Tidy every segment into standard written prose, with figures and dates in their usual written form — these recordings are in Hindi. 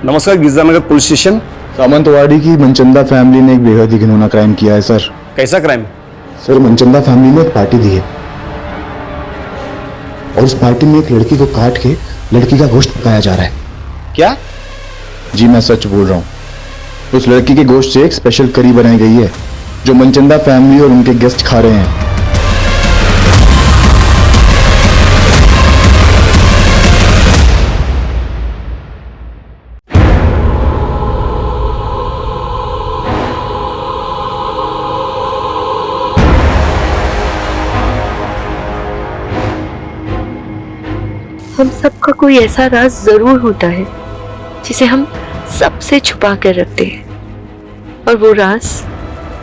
नमस्कार, गिरजानगर पुलिस स्टेशन। सामंतवाड़ी की मनचंदा फैमिली ने एक बेहद ही घिनौना क्राइम किया है सर। कैसा क्राइम? सर, मनचंदा फैमिली ने एक पार्टी दी है और उस पार्टी में एक लड़की को काट के लड़की का गोश्त पकाया जा रहा है। क्या? जी मैं सच बोल रहा हूँ। उस लड़की के गोश्त से एक स्पेशल करी बनाई गई है जो मनचंदा फैमिली और उनके गेस्ट खा रहे हैं। हम सबका कोई ऐसा राज जरूर होता है जिसे हम सबसे छुपा कर रखते हैं, और वो राज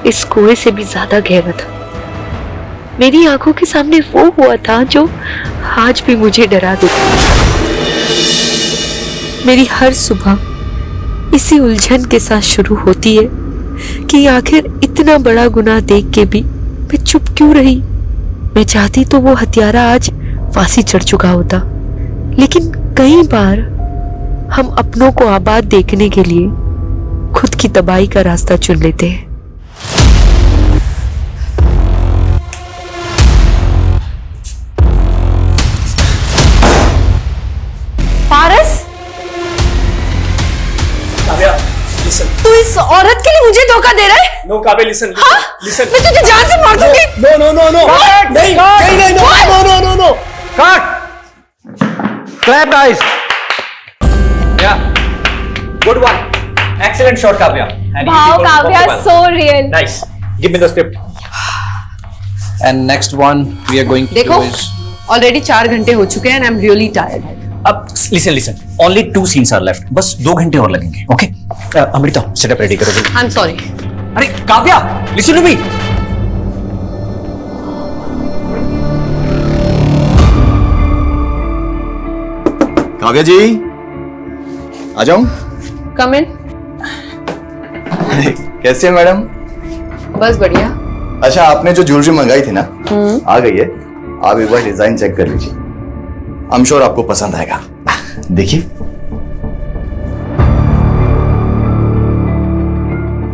इस कुएं से भी ज्यादा गहरा था। मेरी आंखों के सामने वो हुआ था जो आज भी मुझे डरा देता। मेरी हर सुबह इसी उलझन के साथ शुरू होती है कि आखिर इतना बड़ा गुनाह देख के भी मैं चुप क्यों रही। मैं चाहती तो वो हत्यारा आज फांसी चढ़ चुका होता, लेकिन कई बार हम अपनों को आबाद देखने के लिए खुद की तबाही का रास्ता चुन लेते हैं। पारस, काव्या, listen. तू इस औरत के लिए मुझे धोखा दे रहा है? No, Kavya, listen. हाँ? Listen. मैं तुझे जान से मार दूंगी। No, no, no, no. नहीं, नहीं, नहीं, no, no, no, no, no. Cut! Clap, guys. Yeah. Good one. Excellent shot, Kavya. And Wow, you people Kavya, performed so well. real. Nice. Give me the script. And next one we are going to देखो, do is ऑलरेडी 4 घंटे हो चुके हैं and I am really tired. अब listen. Only 2 scenes are left. बस 2 घंटे और लगेंगे. Okay? अमृता, setup ready करो जल्दी. I am sorry. अरे Kavya, listen to me. Kavya जी, आ जाऊं? कम इन। कैसे हैं मैडम? बस बढ़िया। अच्छा, आपने जो ज्वेलरी मंगाई थी ना, आ गई है। आप एक बार डिजाइन चेक कर लीजिए। आई एम श्योर आपको पसंद आएगा। देखिए।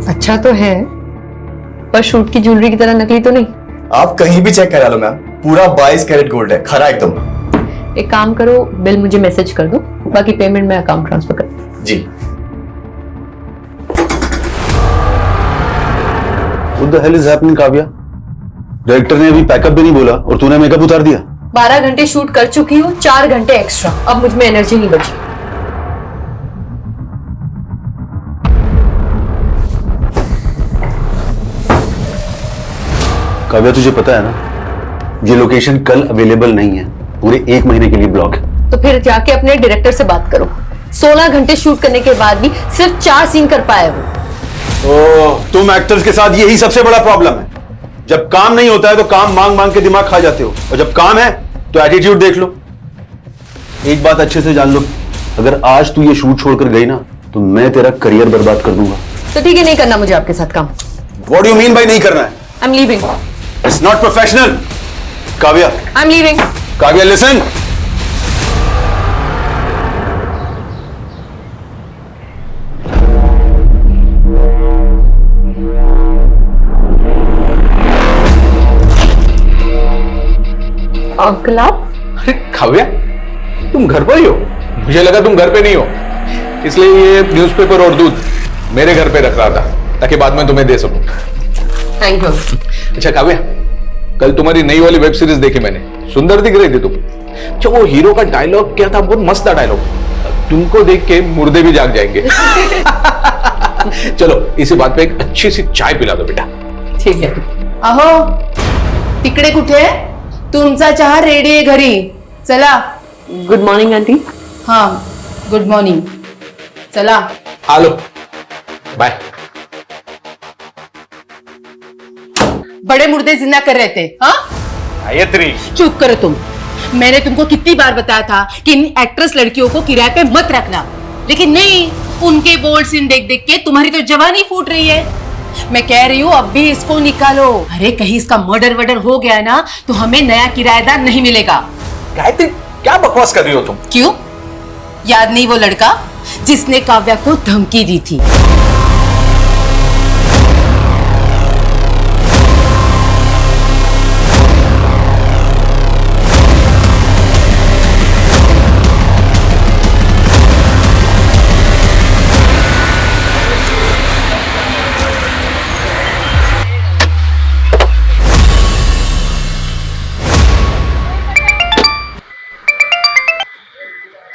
अच्छा तो है, पर शूट की ज्वेलरी की तरह नकली तो नहीं। आप कहीं भी चेक करा लो मैम, पूरा 22 कैरेट गोल्ड है, खरा एकदम। एक काम करो, बिल मुझे मैसेज कर दो, बाकी पेमेंट मैं अकाउंट ट्रांसफर कर दूं। जी। What the hell is happening, Kavya? Director ने अभी पैकअप भी नहीं बोला और तूने मेकअप उतार दिया। 12 घंटे शूट कर चुकी हूँ, 4 घंटे एक्स्ट्रा। अब मुझ में एनर्जी नहीं बची। काव्या, तुझे पता है ना, ये लोकेशन कल अवेलेबल नहीं है, पूरे 1 महीने के लिए ब्लॉक है। तो फिर जाके अपने डायरेक्टर से बात करो। 16 घंटे शूट करने के बाद भी सिर्फ 4 सीन कर पाए वो। ओह, तुम एक्टर्स के साथ यही सबसे बड़ा प्रॉब्लम है। जब काम नहीं होता है तो काम मांग मांग के दिमाग खा जाते हो, और जब काम है तो एटीट्यूड देख लो। एक बात अच्छे से जान लो, अगर आज तू ये शूट छोड़कर गई ना तो मैं तेरा करियर बर्बाद कर दूंगा। तो ठीक है, नहीं करना मुझे आपके साथ काम। What do you mean by नहीं करना है? I am leaving. It's not professional. Kavya, I am leaving. Kavya, listen. Uncle आप? अरे काव्या, तुम घर पर ही हो? मुझे लगा तुम घर पे नहीं हो, इसलिए ये न्यूज़पेपर और दूध मेरे घर पे रख रहा था ताकि बाद में तुम्हें दे सकूं। Thank you. अच्छा काव्या, कल तुम्हारी नई वाली वेब सीरीज देखी मैंने, सुंदर दिख रही थी तुम। अच्छा, वो हीरो का डायलॉग क्या था? बहुत मस्त था डायलॉग, तुमको देख के मुर्दे भी जाग जाएंगे। चलो, इसी बात पे एक अच्छी सी चाय पिला दो बेटा। ठीक है। अहो, तिकडे कुठे? तुमचा चहा रेडी आहे घरी, चला। Good morning aunty. हाँ, गुड मॉर्निंग, चला। Hello, bye. बड़े मुर्दे जिंदा कर रहे थे। हाँ, गायत्री, चुप करो तुम। मैंने तुमको कितनी बार बताया था कि इन एक्ट्रेस लड़कियों को किराए पे मत रखना, लेकिन नहीं, उनके बोल्ड सीन देख देख के तुम्हारी तो जवानी फूट रही है। मैं कह रही हूँ अब भी इसको निकालो। अरे कहीं इसका मर्डर वर्डर हो गया ना तो हमें नया किराएदार नहीं मिलेगा। गायत्री, क्या बकवास कर रही हो तुम? क्यों, याद नहीं वो लड़का जिसने काव्या को धमकी दी थी।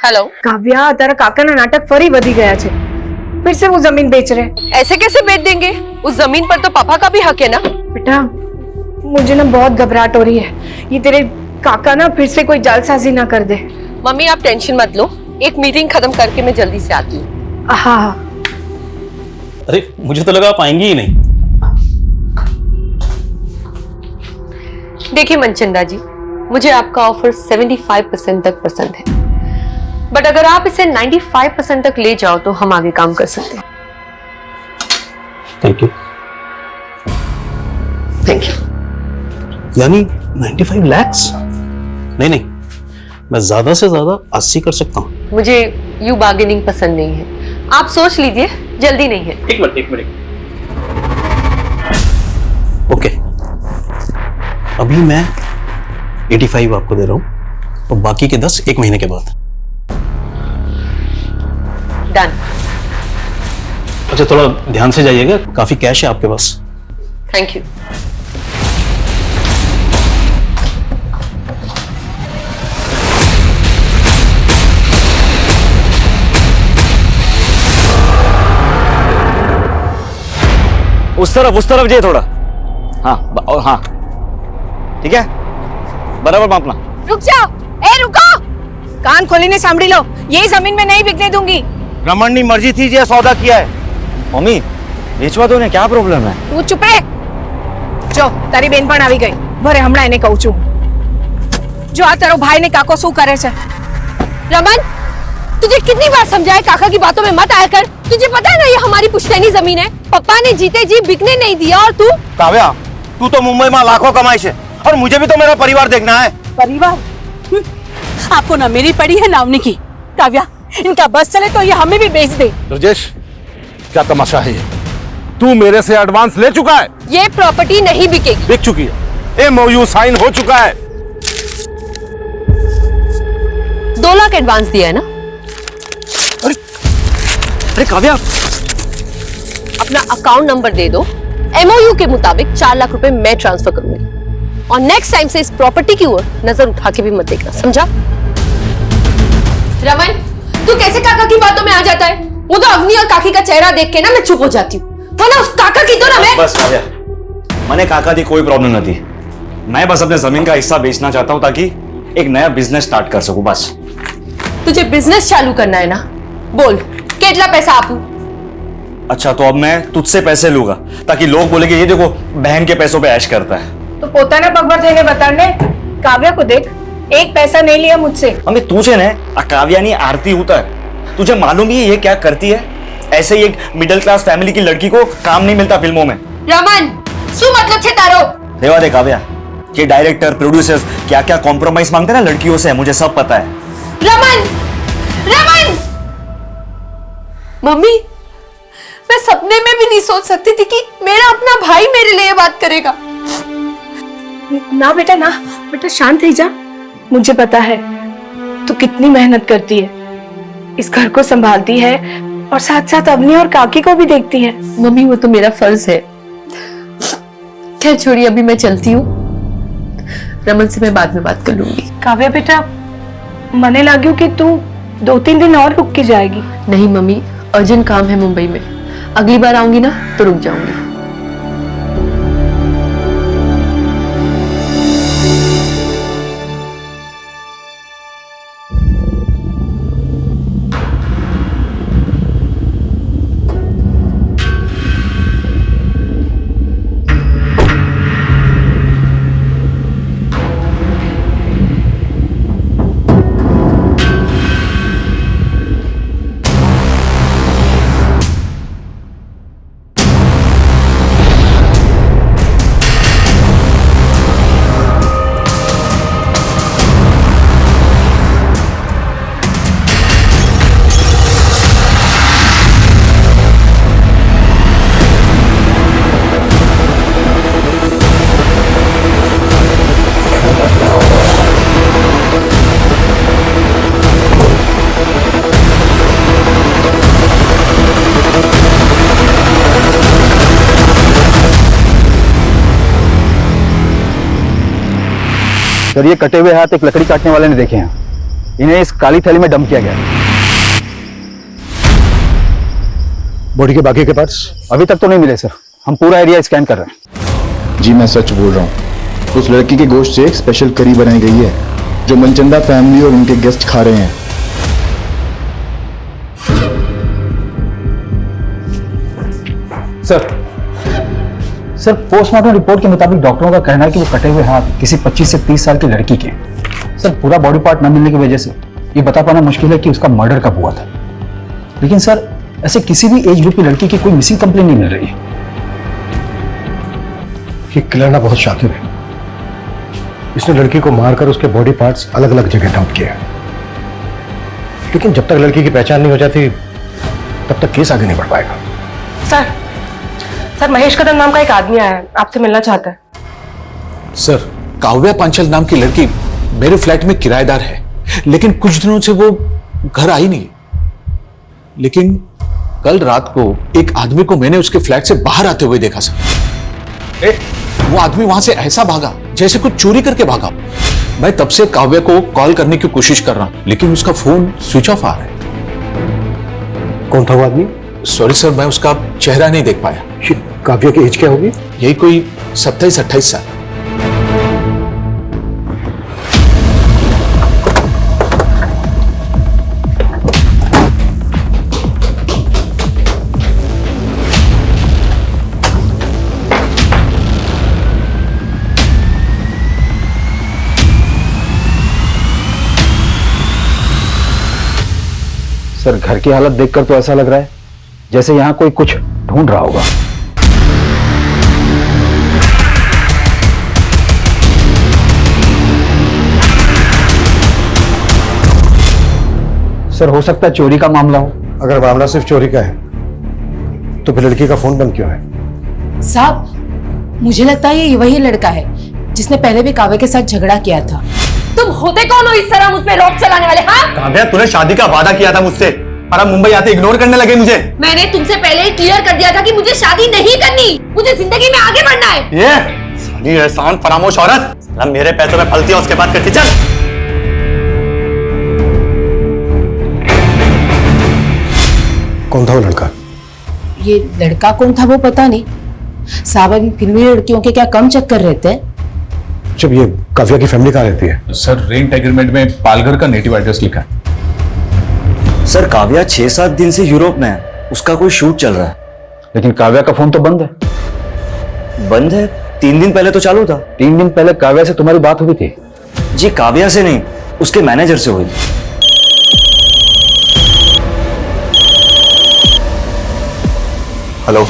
हेलो કાવ્યા તારા કાકાના નાટક ફરી વધી ગયા છે फिर से वो जमीन बेच रहे हैं। ऐसे कैसे बेच देंगे? उस जमीन पर तो पापा का भी हक है ना। बेटा मुझे ना बहुत घबराहट हो रही है, ये तेरे काका ना फिर से कोई जालसाजी ना कर दे। मम्मी आप टेंशन मत लो, एक मीटिंग खत्म करके मैं जल्दी से आती हूँ। हाँ हाँ अरे मुझे तो लगा आप आएंगी ही नहीं। देखिए मनचंदा जी, मुझे आपका ऑफर 75% तक पसंद है, बट अगर आप इसे 95% तक ले जाओ तो हम आगे काम कर सकते हैं। Thank you. Thank you. यानी 95 लाख? नहीं नहीं, मैं ज्यादा से ज्यादा 80 कर सकता हूँ। मुझे यू बार्गेनिंग पसंद नहीं है, आप सोच लीजिए, जल्दी नहीं है। एक मिनट। ओके, अभी मैं 85 आपको दे रहा हूँ और बाकी के 10 एक महीने के बाद। डन। अच्छा थोड़ा ध्यान से जाइएगा, काफी कैश है आपके पास। Thank you. उस तरफ जाइए थोड़ा। हाँ और हाँ ठीक है, बराबर मापना। रुक जाओ, ए रुको, कान खोलीने सांभળી लो, ये जमीन में नहीं बिकने दूंगी। रमन की मर्जी थी, जे सौदा किया है। मम्मी વેચવા દો ને, क्या प्रॉब्लम है? તું ચૂપ રે। જો તારી બેન પણ આવી ગઈ, ભરે હમણાં એને કહું છું। જો આ તારો ભાઈ ને કાકો શું કરે છે। रमन, तुझे कितनी बार समझाया काका की बातों में मत आया कर। तुझे पता है ना ये हमारी पुश्तैनी जमीन है, पापा ने जीते जी बिकने नहीं दिया। और तू काव्या, तू तो मुंबई में लाखों कमाई है और मुझे भी तो मेरा परिवार देखना है। परिवार? आपको ना मेरी पड़ी है ना उनकी। काव्या, इनका बस चले तो ये हमें भी बेच दे। राजेश, क्या तमाशा है ये? तू मेरे से एडवांस ले चुका है। ये प्रॉपर्टी नहीं बिकेगी। बिक चुकी है, एमओयू साइन हो चुका है। 2 लाख एडवांस दिया है ना। अरे काव्या, अपना अकाउंट नंबर दे दो, एमओयू के मुताबिक 4 लाख रुपए मैं ट्रांसफर करूंगी। और नेक्स्ट टाइम से इस प्रॉपर्टी की ओर नजर उठा के भी मत देखना, समझा? रमन, तू कैसे काका की बातों में आ जाता है? वो तो अवनी और काकी का चेहरा देख के ना मैं चुप हो जाती हूँ, वरना उस काका की तो ना मैं। बस काव्या, मैंने काका दी कोई प्रॉब्लम नहीं थी। मैं बस अपने जमीन का हिस्सा बेचना चाहता हूँ ताकि एक नया बिजनेस स्टार्ट कर सकूं, बस। तुझे बिजनेस चालू करना है ना, बोल कितना पैसा आपू। अच्छा तो अब मैं तुझसे पैसे लूंगा ताकि लोग बोले कि ये देखो बहन के पैसों पे ऐश करता है। तो પોતાના પગ પર થઈને બતાડને। કાવ્યા को देख, एक पैसा नहीं लिया मुझसे। मम्मी तुझे ने काव्या नहीं आरती उतर, तुझे मालूम ही है ये क्या करती है? ऐसे ही एक मिडिल क्लास फैमिली की लड़की को काम नहीं मिलता फिल्मों में। रमन, શું मतलब છે તારો? रेवा दे काव्या, ये डायरेक्टर प्रोड्यूसर्स क्या क्या कॉम्प्रोमाइज मांगते हैं ना लड़कियों से, मुझे सब पता है। रमन, रमन! मम्मी, मैं सपने में भी नहीं सोच सकती थी कि मेरा अपना भाई मेरे लिए बात करेगा। ना बेटा ना, बेटा शांत ही जा। मुझे पता है तू कितनी मेहनत करती है, इस घर को संभालती है और साथ साथ अवनी और काकी को भी देखती है। मम्मी वो तो मेरा फर्ज है। खैर छोड़िए, अभी मैं चलती हूँ, रमन से मैं बाद में बात कर लूंगी। काव्या बेटा, मने लाग्यू कि तू 2-3 दिन और रुक के जाएगी। नहीं मम्मी, अर्जेंट काम है मुंबई में, अगली बार आऊंगी ना तो रुक जाऊंगी। सर, ये कटे हुए हाथ एक लकड़ी काटने वाले ने देखे हैं। इन्हें इस काली थैली में डंप किया गया। बॉडी के बाकी के पार्ट्स अभी तक तो नहीं मिले सर। हम पूरा एरिया स्कैन कर रहे हैं। जी मैं सच बोल रहा हूँ। उस लड़की के गोश्त से एक स्पेशल करी बनाई गई है जो मनचंदा फैमिली और उनके गेस्ट खा रहे हैं। सर पोस्टमार्टम रिपोर्ट के मुताबिक डॉक्टरों का कहना है कि वो कटे हुए हाथ किसी 25 से 30 साल की लड़की के हैं। सर पूरा बॉडी पार्ट न मिलने की वजह से ये बता पाना मुश्किल है कि उसका मर्डर कब हुआ था। लेकिन सर ऐसे किसी भी एज ग्रुप की लड़की की कोई मिसिंग कंप्लेन नहीं मिल रही है। ये किलर ना बहुत शातिर है। इसने लड़की को मारकर उसके बॉडी पार्ट्स अलग अलग जगह डंप किए हैं। लेकिन जब तक लड़की की पहचान नहीं हो जाती तब तक केस आगे नहीं बढ़ पाएगा। सर महेश कदम नाम का एक आदमी आया है, आपसे मिलना चाहता है। सर काव्या पांचल नाम की लड़की मेरे फ्लैट में किराएदार है, लेकिन कुछ दिनों से वो घर आई नहीं। लेकिन कल रात को एक आदमी को मैंने उसके फ्लैट से बाहर आते हुए देखा सर। वो आदमी वहां से ऐसा भागा जैसे कुछ चोरी करके भागा। मैं तब से काव्या को कॉल करने की कोशिश कर रहा हूं, लेकिन उसका फोन स्विच ऑफ आ रहा है। कौन था वो आदमी? सॉरी सर, मैं उसका चेहरा नहीं देख पाया। काव्या की एज क्या होगी? यही कोई 27-28 साल। सर घर की हालत देखकर तो ऐसा लग रहा है जैसे यहां कोई कुछ ढूंढ रहा होगा। सर हो सकता है चोरी का मामला हो। अगर मामला सिर्फ चोरी का है तो फिर लड़की का फोन बंद क्यों है? साहब मुझे लगता है ये वही लड़का है जिसने पहले भी काव्या के साथ झगड़ा किया था। तुम होते कौन हो इस तरह मुझ पे रोक चलाने वाले? हाँ काव्या, तूने शादी का वादा किया था मुझसे और अब मुंबई आते इग्नोर करने लगे मुझे। मैंने तुमसे पहले ही क्लियर कर दिया था कि मुझे शादी नहीं करनी, मुझे जिंदगी में आगे बढ़ना है। ये साली एहसान फरामोश औरत, साला मेरे पैसों में फलती है उसके बाद करती। चल कौन था वो लड़का? ये लड़का कौन था वो पता नहीं। साहब अभी फिल्मी लड़कियों के क्या कम चक्कर रहते हैं। जब ये काव्या की फैमिली कहाँ रहती है? सर रेंट एग्रीमेंट में पालघर का नेटिव एड्रेस लिखा है। सर काव्या 6-7 दिन से यूरोप में है, उसका कोई शूट चल रहा है। लेकिन काव्या का फोन तो बंद है। बंद है? 3 दिन पहले तो चालू था। 3 दिन पहले काव्या से तुम्हारी बात हुई थी? जी काव्या से नहीं, उसके मैनेजर से हुई थी। हेलो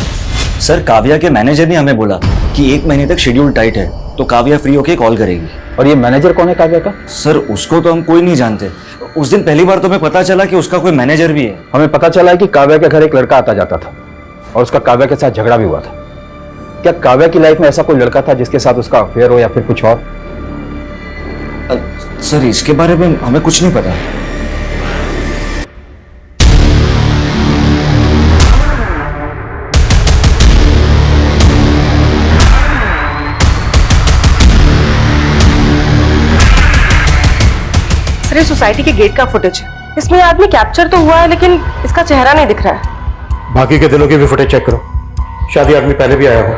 सर, काव्या के मैनेजर ने हमें बोला कि 1 महीने तक शेड्यूल टाइट है, तो काव्या फ्री होके कॉल करेगी। और ये मैनेजर कौन है काव्या का? सर उसको तो हम कोई नहीं जानते। उस दिन पहली बार तो हमें पता चला कि उसका कोई मैनेजर भी है। हमें पता चला है कि काव्या के घर एक लड़का आता जाता था और उसका काव्या के साथ झगड़ा भी हुआ था। क्या काव्या की लाइफ में ऐसा कोई लड़का था जिसके साथ उसका अफेयर हो या फिर कुछ और? सर इसके बारे में हमें कुछ नहीं पता। सर ये सोसाइटी के गेट का फुटेज है। इसमें आदमी कैप्चर तो हुआ है लेकिन इसका चेहरा नहीं दिख रहा है। बाकी के दिनों की भी फुटेज चेक करो, शायद आदमी पहले भी आया हो।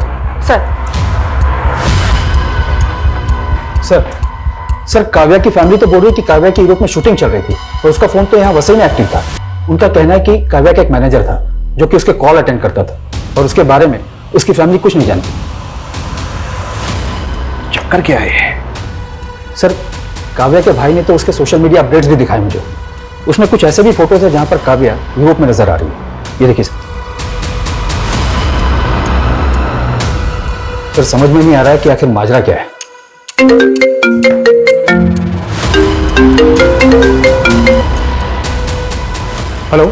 सर काव्या की फैमिली तो बोल रही थी काव्या की यूरोप में शूटिंग चल रही थी और उसका फोन तो यहाँ वसई में एक्टिव था। उनका कहना है कि काव्या का एक मैनेजर था जो कि उसके कॉल अटेंड करता था और उसके बारे में उसकी फैमिली कुछ नहीं जानती। चक्कर क्या है? सर काव्या के भाई ने तो उसके सोशल मीडिया अपडेट्स भी दिखाए मुझे। उसमें कुछ ऐसे भी फोटोज है जहां पर काव्या यूरोप में नजर आ रही है। ये देखिए सर, समझ में नहीं आ रहा है कि आखिर माजरा क्या है। हेलो,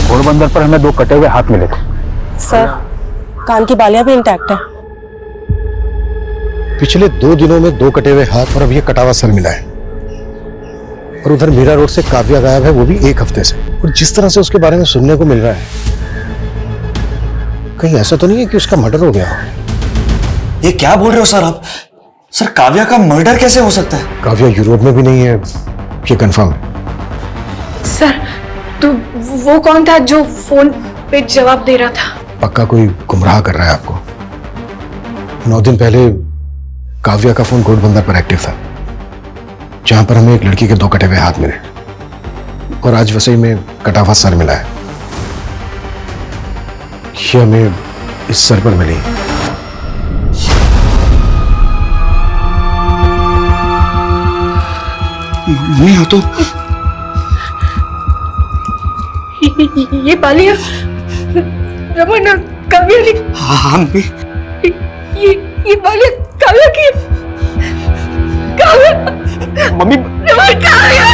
घोड़बंदर पर हमें 2 कटे हुए हाथ मिले थे। सर कान की बालियां भी इंटैक्ट है। पिछले 2 दिनों में 2 कटे हुए हाथ और अब ये कटा हुआ सर मिला है। और उधर मीरा रोड से काव्या गायब है, वो भी 1 हफ्ते से। और जिस तरह से उसके बारे में सुनने को मिल रहा है, कहीं ऐसा तो नहीं है कि उसका मर्डर हो गया हो? ये क्या बोल रहे हो सर आप? सर काव्या का मर्डर कैसे हो सकता है? काव्या यूरोप में भी नहीं है, ये कंफर्म है। सर तो वो कौन था जो फोन पे जवाब दे रहा था? पक्का कोई गुमराह कर रहा है आपको। 9 दिन पहले काव्या का फोन घोड़बंदर पर एक्टिव था, जहां पर हमें एक लड़की के 2 कटे हुए हाथ मिले, और आज वसई में कटा हुआ सर मिला है। ये हमें इस सर पर मिली। मम्मी हो तो ये बालिया रमन काव्या ने। हाँ मम्मी। ये बालिया काव्या की। काव्या मम्मी रमन काव्या।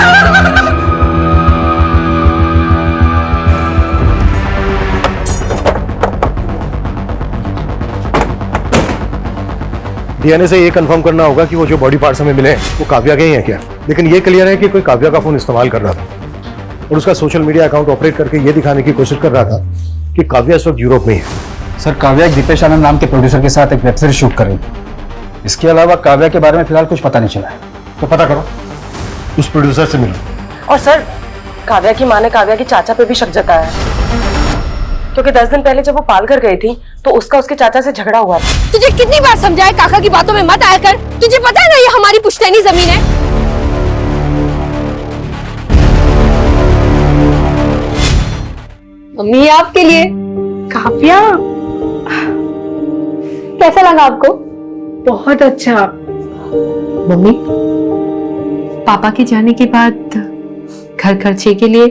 डीएनए से ये कंफर्म करना होगा कि वो जो बॉडी पार्ट्स हमें मिले हैं वो काव्या के ही हैं क्या। लेकिन ये क्लियर है कि कोई काव्या का फोन इस्तेमाल कर रहा था और उसका सोशल मीडिया अकाउंट ऑपरेट करके ये दिखाने की कोशिश कर रहा था कि काव्या इस वक्त यूरोप में ही है। सर काव्या एक दीपेश आनंद नाम के प्रोड्यूसर के साथ एक वेब सीरीज शूट कर रही थी। इसके अलावा काव्या के बारे में फिलहाल कुछ पता नहीं चला है। तो पता करो, उस प्रोड्यूसर से मिलो। और सर काव्या की मां ने काव्या के चाचा पे भी शक जताया है, क्योंकि 10 दिन पहले जब वो पालघर गई थी तो उसका उसके चाचा से झगड़ा हुआ था। तुझे कितनी बार समझाया काका की बातों में मत आया कर। तुझे पता है ना ये हमारी पुश्तैनी जमीन है। मम्मी आपके लिए। काव्या कैसा लगा आपको? बहुत अच्छा। मम्मी पापा के जाने के बाद घर खर्चे के लिए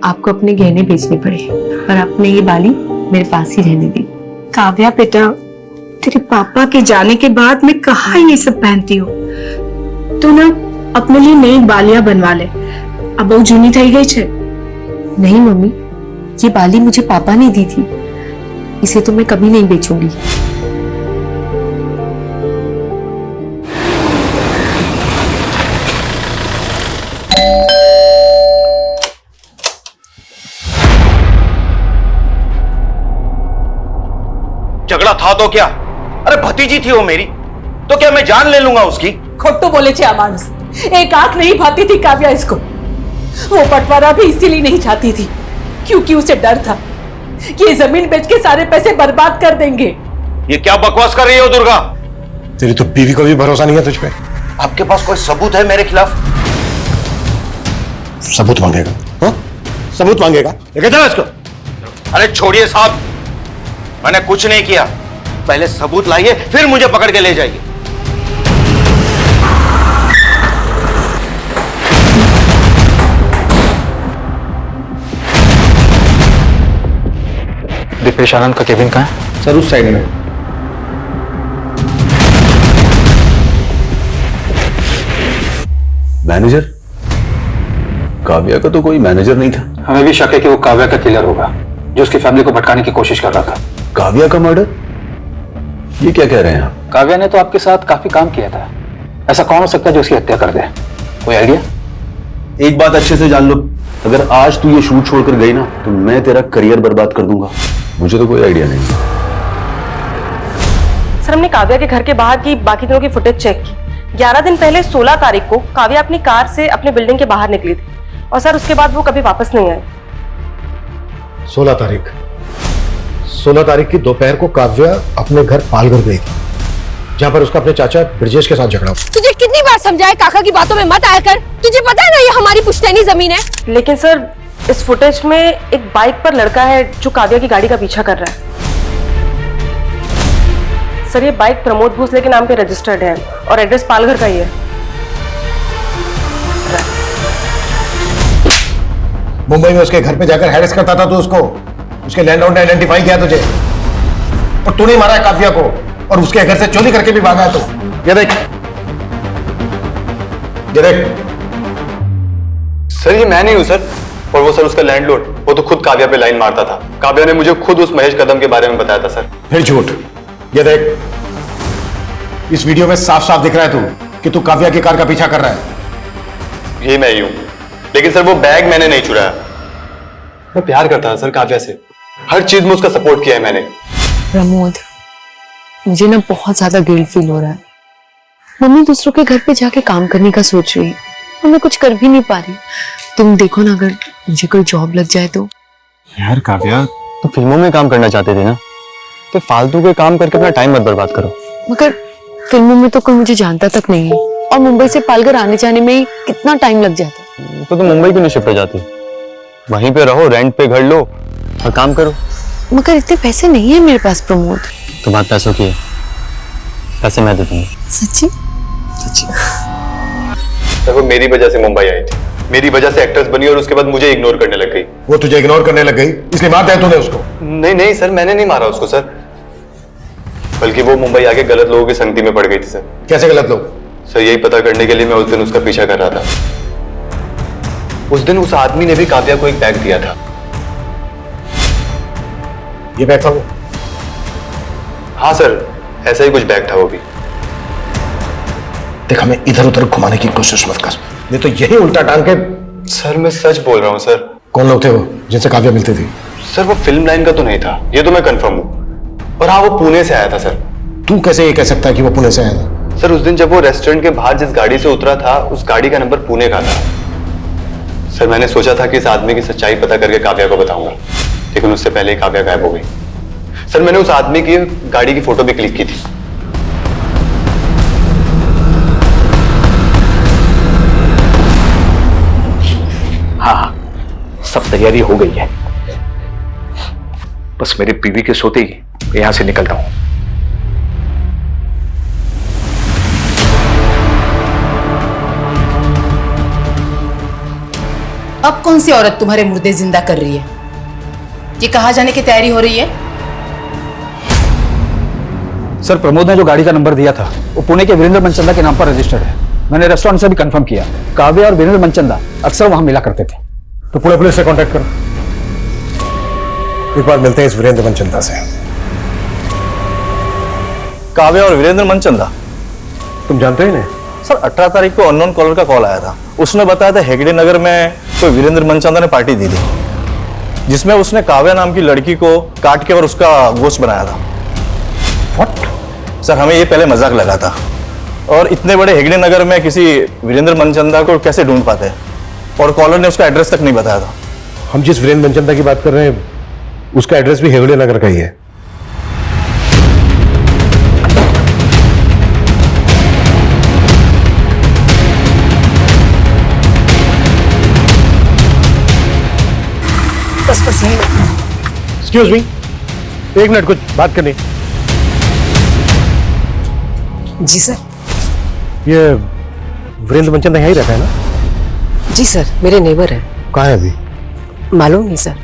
आपको अपने गहने बेचने पड़े और आपने ये बाली मेरे पास ही रहने दी। काव्या बेटा, तेरे पापा के जाने के बाद मैं कहाँ ये सब पहनती हूँ। तू ना अपने लिए नई बालियां बनवा ले, अब वो जूनी थई गई छे। नहीं मम्मी, ये बाली मुझे पापा ने दी थी, इसे तो मैं कभी नहीं बेचूंगी। झगड़ा था तो क्या? अरे भतीजी थी वो मेरी, तो क्या मैं जान ले लूंगा उसकी? खोटो बोले छे मानुस। एक आंख नहीं भाती थी काव्या इसको। वो बंटवारा भी इसीलिए नहीं चाहती थी क्योंकि उसे डर था कि ये जमीन बेच के सारे पैसे बर्बाद कर देंगे। ये क्या बकवास कर रही हो दुर्गा? तेरी तो बीवी को भी भरोसा नहीं है तुझ पे। आपके पास कोई सबूत है मेरे खिलाफ? सबूत मांगेगा? हाँ? सबूत मांगेगा? लेके चलो इसको। अरे छोड़िए साहब, मैंने कुछ नहीं किया। पहले सबूत लाइए फिर मुझे पकड़ के ले जाइए। दीपेश आनंद का केबिन कहाँ है? सर उस साइड में। मैनेजर? काव्या का तो कोई मैनेजर नहीं था। हमें भी शक है कि वो काव्या का किलर होगा जो उसकी फैमिली को भटकाने की कोशिश कर रहा था। काव्या का मर्डर? ये क्या कह रहे हैं आप? काव्या ने तो आपके साथ काफी काम किया था, ऐसा कौन हो सकता है जो उसकी हत्या कर दे? कोई आइडिया? एक बात अच्छे से जान लो, अगर आज तू ये शूट छोड़कर गई ना तो मैं तेरा करियर बर्बाद कर दूंगा। मुझे तो कोई आइडिया नहीं। सर हमने काव्या के घर के बाहर की बाकी दिनों की फुटेज चेक की। 11 दिन पहले 16 तारीख को काव्या अपनी कार से अपने बिल्डिंग के बाहर निकली थी और सर उसके बाद वो कभी वापस नहीं आई। 16 तारीख की दोपहर को काव्या अपने घर पालघर गई थी, जहां पर उसका अपने चाचा ब्रजेश के साथ झगड़ा हुआ। तुझे कितनी बार समझाया काका की बातों में मत आया कर। तुझे पता है ना ये हमारी पुश्तैनी जमीन है। लेकिन सर इस फुटेज में एक बाइक पर लड़का है जो काव्या की गाड़ी का पीछा कर रहा है। सर ये बाइक प्रमोद भोसले के नाम पे रजिस्टर्ड है और एड्रेस पालघर का ही है। मुंबई में उसके घर पे जाकर हैरेस करता था तो उसको उसके लैंडलॉर्ड ने आइडेंटिफाई किया तुझे, और तूने मारा काव्या को और उसके घर से चोरी करके भी भागा है। तो ये देख, ये देख। सर ये मैं नहीं हूं सर, और वो सर उसका लैंडलॉर्ड, वो तो खुद काव्या पे लाइन मारता था। काव्या ने मुझे खुद उस महेश कदम के बारे में बताया था सर। फिर झूठ। ये देख, इस वीडियो में साफ साफ दिख रहा है तू कि तू काव्या की कार का पीछा कर रहा है। ये मैं ही हूं, लेकिन सर वो बैग मैंने नहीं चुराया। मैं प्यार करता था सर काव्या से, हर चीज में उसका सपोर्ट किया है मैंने। प्रमोद, मुझे ना बहुत ज्यादा गिल्ट फील हो रहा है। मम्मी दूसरों के घर पे जाके काम करने का सोच रही है और मैं कुछ कर भी नहीं पा रही। तुम देखो ना, अगर मुझे कोई जॉब लग जाए तो। यार काव्या, तो फिल्मों में काम करना चाहते थे ना, तो फालतू के काम करके अपना टाइम मत बर्बाद करो। मगर फिल्मों में तो कोई मुझे जानता तक नहीं है और मुंबई से पालघर आने जाने में ही कितना टाइम लग जाता है। तो तुम मुंबई क्यों नहीं शिफ्ट हो जाती? वहीं पे रहो, रेंट पे घर लो और काम करो। मगर इतने पैसे नहीं है मेरे पास प्रमोद। तो बात पैसों की है, पैसे मैं दे दूंगा। सच्ची? सच्ची। तो वो मेरी वजह से मुंबई आई थी, मेरी वजह से एक्ट्रेस बनी और उसके बाद मुझे इग्नोर करने लग गई। वो तुझे इग्नोर करने लग गई इसलिए मार दिया तूने उसको? नहीं नहीं सर, मैंने नहीं मारा उसको सर, बल्कि वो मुंबई आके गलत लोगों की संगति में पड़ गई थी सर। कैसे गलत लोग? सर यही पता करने के लिए मैं उस दिन उसका पीछा कर रहा था। उस दिन उस आदमी ने भी काव्या को एक बैग दिया था। ये बैग था वो? हाँ सर, ऐसा ही कुछ बैग था वो भी। देख, हमें इधर उधर घुमाने की कोशिश मत कर, ये तो यही उल्टा टांग के। सर मैं सच बोल रहा हूँ सर। कौन लोग थे वो जिनसे काव्या मिलती थी? सर वो फिल्म लाइन का तो नहीं था, ये तो मैं कंफर्म हूँ। और हाँ, वो पुणे से आया था सर। तू कैसे ये कह सकता है कि वो पुणे से आया था? सर उस दिन जब वो रेस्टोरेंट के बाहर जिस गाड़ी से उतरा था, उस गाड़ी का नंबर पुणे का था। सर मैंने सोचा था कि इस आदमी की सच्चाई पता करके काव्या को बताऊंगा, लेकिन उससे पहले ही काव्या गायब हो गई। सर मैंने उस आदमी की गाड़ी की फोटो भी क्लिक की थी। हाँ, सब तैयारी हो गई है, बस मेरी बीवी के सोते ही यहां से निकलता हूं। अब कौन सी औरत तुम्हारे मुर्दे जिंदा कर रही है? ये कहाँ जाने की तैयारी हो रही है? सर, प्रमोद ने जो गाड़ी का नंबर दिया था वो पुणे के वीरेंद्र मनचंदा के नाम पर रजिस्टर्ड है। मैंने रेस्टोरेंट से भी कंफर्म किया, काव्या और वीरेंद्र मनचंदा अक्सर वहां मिला करते थे। तो पुणे पुलिस से कांटेक्ट करो, एक बार मिलते हैं इस वीरेंद्र मनचंदा से। काव्या और वीरेंद्र मनचंदा तुम जानते ही नहीं? सर 18 तारीख को अननोन कॉलर का कॉल आया था। उसने बताया था हेगड़े नगर में कोई वीरेंद्र मनचंदा ने पार्टी दी थी, जिसमें उसने काव्या नाम की लड़की को काट के और उसका गोश्त बनाया था। What? सर हमें ये पहले मजाक लगा था, और इतने बड़े हेगड़े नगर में किसी वीरेंद्र मनचंदा को कैसे ढूंढ पाते, और कॉलर ने उसका एड्रेस तक नहीं बताया था। हम जिस वीरेंद्र मनचंदा की बात कर रहे हैं उसका एड्रेस भी हेगड़े नगर का ही है। एक्सक्यूज मी, एक मिनट, कुछ बात करनी। जी सर। ये वीरेंद्र मनचंदा यहीं रहता है ना? जी सर, मेरे नेबर है। कहाँ है अभी? मालूम नहीं सर।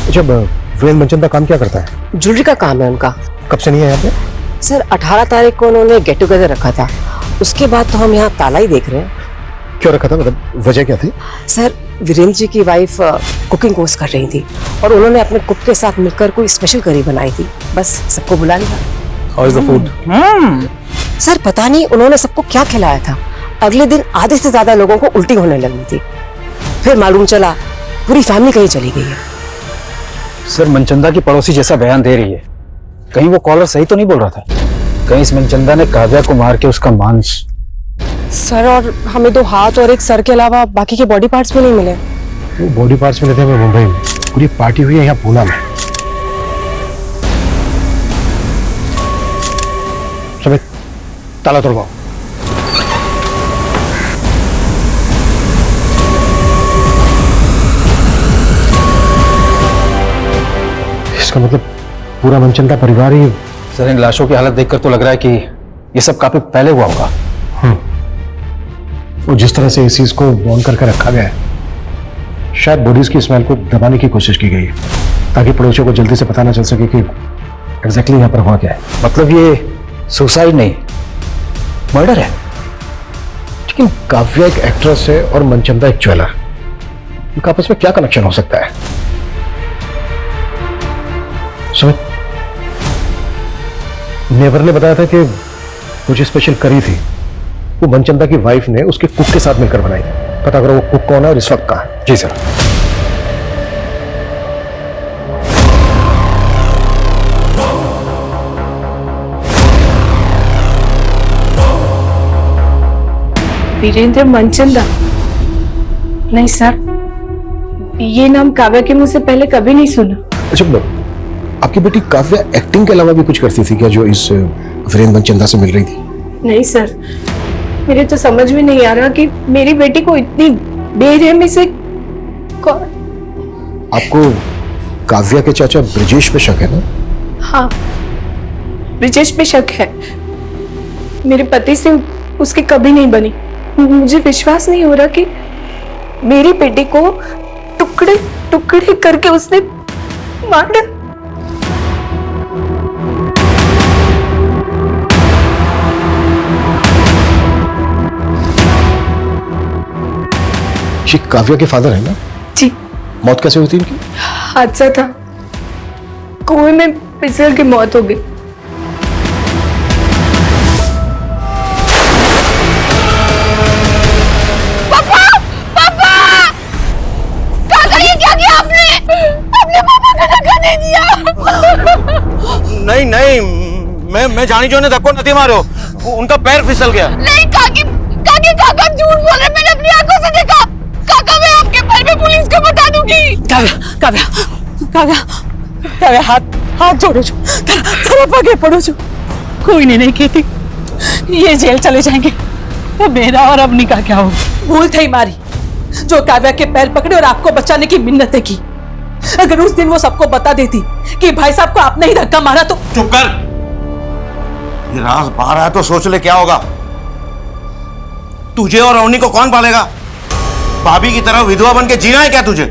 अच्छा, वीरेंद्र मनचंदा काम क्या करता है? ज्वेलरी का काम है उनका। कब से नहीं है यहाँ पे? सर 18 तारीख को उन्होंने गेट टुगेदर रखा था, उसके बाद तो हम यहाँ ताला ही देख रहे हैं। क्यों रखा था, मतलब वजह क्या थी? सर वीरेंद्र जी की वाइफ कुकिंग कोर्स कर रही थी और उन्होंने अपने कुक के साथ मिलकर कोई स्पेशल करी बनाई थी, बस सबको बुला लिया। How is the food? Sir पता नहीं उन्होंने सबको क्या खिलाया था, अगले दिन आधे से ज्यादा लोगों को उल्टी होने लगी थी। फिर मालूम चला पूरी फैमिली कहीं चली गई है। सर मनचंदा की पड़ोसी जैसा बयान दे रही है, कहीं वो कॉलर सही तो नहीं बोल रहा था? कहीं इस मनचंदा ने काव्या को मार के उसका मांस? सर, और हमें 2 हाथ और 1 सर के अलावा बाकी के बॉडी पार्ट्स भी नहीं मिले। वो बॉडी पार्ट्स मिले थे हमें मुंबई में, पूरी पार्टी हुई है यहाँ पूना में। समित, ताला तोड़वाओ। इसका मतलब पूरा मनचंदा परिवार ही। सर इन लाशों की हालत देखकर तो लग रहा है कि ये सब काफी पहले हुआ होगा। वो जिस तरह से इस चीज को बॉन्ड करके रखा गया है, शायद बॉडीज की स्मेल को दबाने की कोशिश की गई है ताकि पड़ोसियों को जल्दी से पता ना चल सके कि एग्जैक्टली यहाँ पर हुआ क्या है। मतलब ये सुसाइड नहीं, मर्डर है। लेकिन काव्या एक एक्ट्रेस है और मनचंदा एक ज्वेलर, इनका आपस में क्या कनेक्शन हो सकता है? सुमित, नेबर ने बताया था कि कुछ स्पेशल करी थी वो मनचंदा की वाइफ ने उसके कुक के साथ मिलकर बनाई थी। पता करो वो कुक कौन है और इस वक्त कहाँ है। जी सर। वीरेंद्र मनचंदा? नहीं सर, ये नाम काव्या के मुंह से पहले कभी नहीं सुना। अच्छा, आपकी बेटी काव्या एक्टिंग के अलावा भी कुछ करती थी क्या जो इस वीरेंद्र मनचंदा से मिल रही थी? नहीं सर, मेरे तो समझ में नहीं आ रहा कि मेरी बेटी को इतनी बेरहमी से कौन। आपको काव्या के चाचा ब्रिजेश पे शक है ना? हाँ, ब्रिजेश पे शक है। मेरे पति से उसकी कभी नहीं बनी। मुझे विश्वास नहीं हो रहा कि मेरी बेटी को टुकड़े टुकड़े करके उसने मार डाला। ये काव्या के फादर है ना? जी। मौत कैसे हुई थी इनकी? हादसा था, कुएं में फिसल के मौत हो गई। नहीं नहीं, मैं जानी जो ने धक्को नहीं मारो, उनका पैर फिसल गया। नहीं काकी, काका झूठ बोल रहे, मैंने अपनी आंखों से देखा। काका मैं आपके पैर में पुलिस को बता दूंगी। काव्या हाथ जोड़ो जो, तरफ आगे पड़ो जो। कोई नहीं कहती, ये जेल चले जाएंगे तो मेरा और अपनी का क्या हो। भूल थी मारी जो काव्या के पैर पकड़े और आपको बचाने की मिन्नतें की। अगर उस दिन वो सबको बता देती कि भाई साहब को आपने ही धक्का मारा तो। चुप कर, ये राज बाहर आया तो सोच ले क्या होगा। तुझे और अवनी को कौन पालेगा? भाभी की तरह विधवा बन के जीना है क्या तुझे?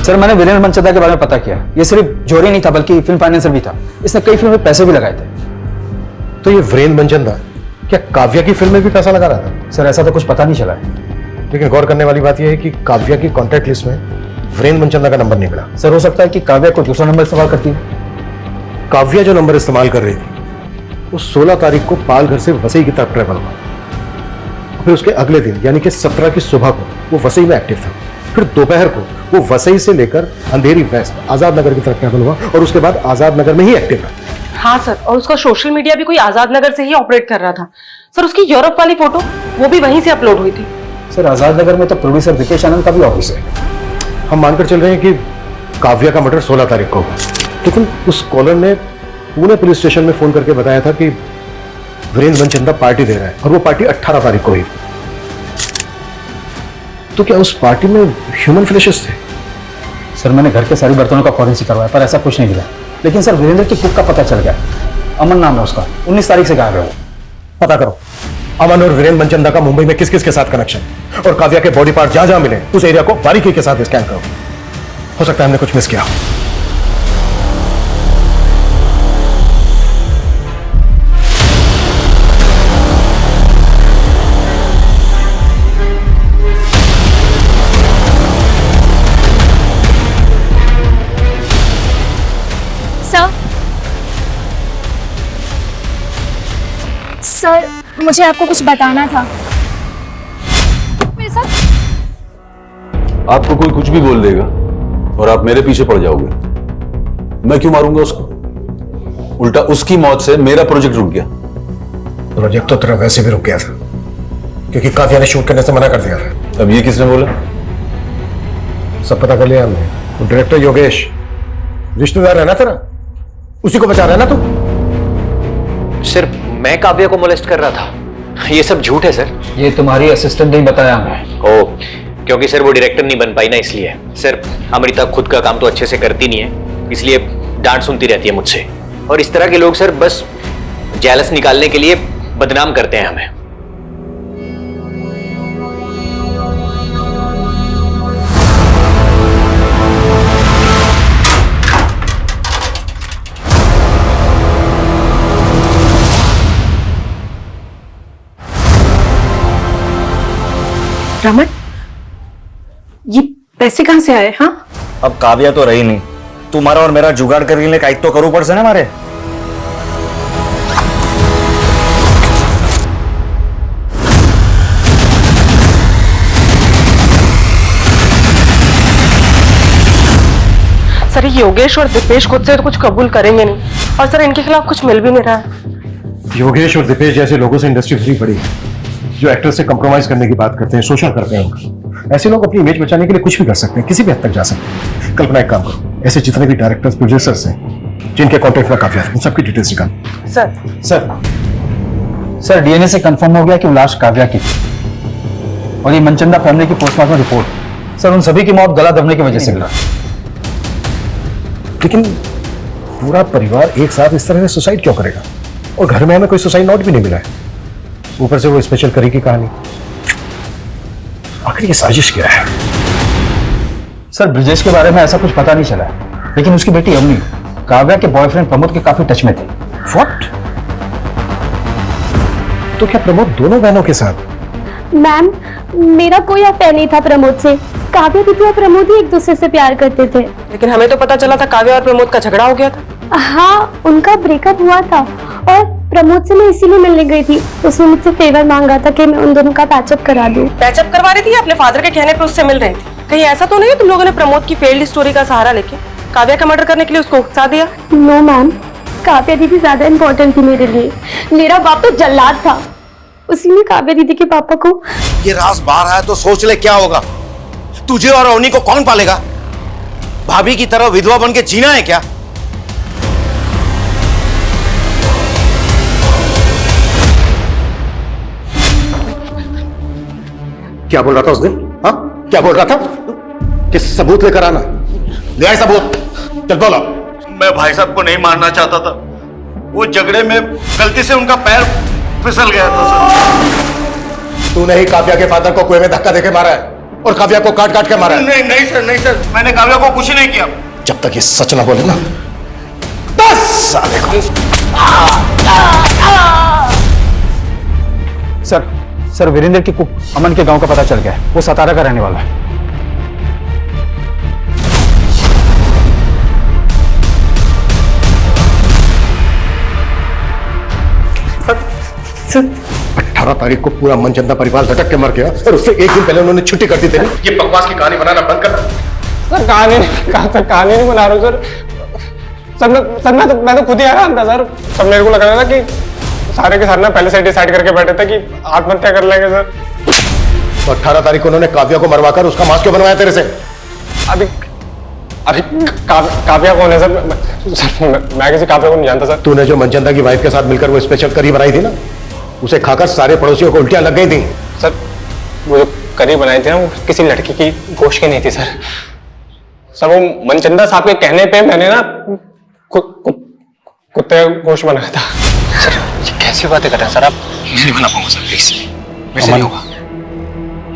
सर, मैंने वीरेंद्र मनचंदा के बारे में पता किया। ये सिर्फ जोरी नहीं था बल्कि फिल्म फाइनेंसर भी था। इसने कई फिल्मों में पैसे भी लगाए थे। तो ये वीरेंद्र मनचंदा क्या काव्या की फिल्म में भी पैसा लगा रहा था? सर, ऐसा तो कुछ पता नहीं चला है। लेकिन गौर करने वाली बात यह है कि काव्या की कॉन्टैक्ट लिस्ट में वीरेंद्र मनचंदा का नंबर नहीं मिला। सर, हो सकता है कि काव्या को दूसरा नंबर इस्तेमाल करती है। काव्या जो नंबर इस्तेमाल कर रही थी वो 16 तारीख को पाल घर से वसई की तरफ ट्रेवल हुआ। फिर उसके अगले दिन यानी कि 17 की सुबह को वो वसई में एक्टिव था। फिर दोपहर को वो वसई से लेकर अंधेरी वेस्ट आजाद नगर की तरफ ट्रेवल हुआ और उसके बाद आजाद नगर में ही एक्टिव रहा। हाँ सर, और उसका सोशल मीडिया भी कोई आजाद नगर से ही ऑपरेट कर रहा था। सर, उसकी यूरोप वाली फोटो वो भी वहीं से अपलोड हुई थी। सर, आजाद नगर में तो प्रोड्यूसर विकेश आनंद का भी ऑफिस है। हम मानकर चल रहे हैं कि काव्या का मर्डर 16 तारीख को हुआ, लेकिन उस कॉलर ने पुणे पुलिस स्टेशन में फोन करके बताया था कि वीरेंद्र मनचंदा पार्टी दे रहा है और वो पार्टी 18 तारीख को हुई। तो क्या उस पार्टी में ह्यूमन फ्लैशेस थे? सर, मैंने घर के सारे बर्तनों का फॉरेंसिक करवाया पर ऐसा कुछ नहीं मिला। लेकिन सर, वीरेंद्र की कुक का पता चल गया। अमन नाम है उसका, 19 तारीख से गायब है वो। पता करो अमन और वीरेंद्र मनचंदा का मुंबई में किस किस के साथ कनेक्शन और काव्या के बॉडी पार्ट जहां जहां मिले उस एरिया को बारीकी के साथ स्कैन करो। हो सकता है हमने कुछ मिस किया। सर, मुझे आपको कुछ बताना था। मेरे साथ आपको कोई कुछ भी बोल देगा और आप मेरे पीछे पड़ जाओगे। मैं क्यों मारूंगा उसको? उल्टा उसकी मौत से मेरा प्रोजेक्ट रुक गया। प्रोजेक्ट तो तेरा वैसे भी रुक गया था क्योंकि काव्या ने शूट करने से मना कर दिया था। अब ये किसने बोला? सब पता कर लिया हमने। तो डायरेक्टर योगेश रिश्तेदार है ना तेरा, उसी को बचा रहा है ना तू? सिर्फ मैं काव्या को मोलेस्ट कर रहा था। ये सब झूठ है सर। ये तुम्हारी असिस्टेंट ने बताया हमें। ओ, क्योंकि सर वो डायरेक्टर नहीं बन पाई ना, इसलिए। सर, अमृता खुद का काम तो अच्छे से करती नहीं है, इसलिए डांट सुनती रहती है मुझसे। और इस तरह के लोग सर बस जेलस निकालने के लिए बदनाम करते हैं हमें। रमन, ये पैसे कहां से आए? हाँ, अब काव्या तो रही नहीं, तुम्हारा और मेरा जुगाड़ करने का एक तो करो पड़ से ना मारे। सर ये योगेश और दीपेश खुद से तो कुछ कबूल करेंगे नहीं, और सर इनके खिलाफ कुछ मिल भी नहीं रहा है। योगेश और दीपेश जैसे लोगों से इंडस्ट्री भरी पड़ी है, जो एक्टर से कंप्रोमाइज करने की बात करते हैं, शोषण करते हैं उनका। ऐसे लोग अपनी इमेज बचाने के लिए कुछ भी कर सकते हैं, किसी भी हद तक जा सकते हैं। कल्पना एक काम करो, ऐसे जितने भी डायरेक्टर्स प्रोड्यूसर्स हैं जिनके कॉन्टेक्ट में काव्या है, उन सबकी डिटेल्स निकालो। सर डीएनए से कंफर्म हो गया कि वो लाश काव्या की थी, और ये मनचंदा फैमिली की पोस्टमार्टम रिपोर्ट सर उन सभी की मौत गला दबने की वजह से मिला। लेकिन पूरा परिवार एक साथ इस तरह से सुसाइड क्यों करेगा? और घर में हमें कोई सुसाइड नोट भी नहीं मिला है, ऊपर से वो स्पेशल करी की कहानी। आखिर ये साजिश क्या है? सर ब्रिजेश के बारे में ऐसा कुछ पता नहीं चला है, लेकिन उसकी बेटी अवनी काव्या के बॉयफ्रेंड प्रमोद के काफी टच में थी। व्हाट? तो क्या प्रमोद दोनों बहनों के साथ? मैम, मेरा कोई अफेयर नहीं था प्रमोद से। काव्या दीदी और प्रमोद ही एक दूसरे से प्यार करते थे। लेकिन हमें तो पता चला था काव्या और प्रमोद का झगड़ा हो गया था। हाँ, उनका ब्रेकअप हुआ था, और प्रमोद से मैं इसीलिए मिलने गई थी। उसने मुझसे फेवर मांगा था कि मैं उन दोनों का पैचअप करा दूं। पैचअप करवा रही थी, अपने फादर के कहने पे उससे मिल रही थी। कहीं ऐसा तो नहीं है तुम लोगों ने प्रमोद की फेल्ड स्टोरी का सहारा लेके काव्या का मर्डर करने के लिए उसको उकसा दिया? नो मैम, काव्या दीदी ज्यादा इम्पोर्टेंट थी मेरे लिए। मेरा बाप तो जल्लाद था, उसी ने काव्या दीदी के पापा को। ये राज बाहर आया तो सोच ले क्या होगा। तुझे और अवनी को कौन पालेगा? भाभी की तरह विधवा बन के जीना है क्या? क्या बोल रहा था उस दिन? हाँ, क्या बोल रहा था? कि सबूत लेकर आना। ले आए सबूत, चल बोलो। मैं भाई साहब को नहीं मारना चाहता था, वो झगड़े में गलती से उनका पैर फिसल गया था सर। तूने ही काव्या के फादर को कुएं में धक्का देके मारा है और काव्या को काट काट के मारा है। नहीं सर, नहीं सर, मैंने काव्या को कुछ नहीं किया। जब तक ये सच ना बोले ना, 10 साल को। सर वीरेंद्र की कुक अमन के गांव का पता चल गया है, वो सतारा का रहने वाला है। सर 18 तारीख को पूरा मनचंदा परिवार झटक के मर गया, और उससे एक दिन पहले उन्होंने छुट्टी कर दी थी। ये बकवास की कहानी बनाना बंद कर। सर कहानी नहीं बना रहा हूँ सर। मैं तो खुद ही हैरान था सर। सब मेरे को लग रहा था कि सारे के सारे ना पहले से डिसाइड करके बैठे थे कि आत्महत्या कर लेंगे सर। तो 18 तारीख को उन्होंने काव्या को मरवाकर उसका मांस क्यों बनवाया तेरे से? अभी काव्या कौन है सर? मैं किसी काव्या को नहीं जानता सर। तूने जो मनचंदा की वाइफ के साथ मिलकर वो स्पेशल करी बनाई थी ना, उसे खाकर सारे पड़ोसियों को उल्टियां लग गई थी। सर वो जो करी बनाई थी ना, वो किसी लड़की की गोश्त की नहीं थी सर। सर वो मनचंदा साहब के कहने पे मैंने ना कुत्ते का गोश्त बनाया था। सर ये कैसी बातें कर रहे हैं सर आप? नहीं बना पाऊंगा सर, प्लीज मेरे से नहीं होगा।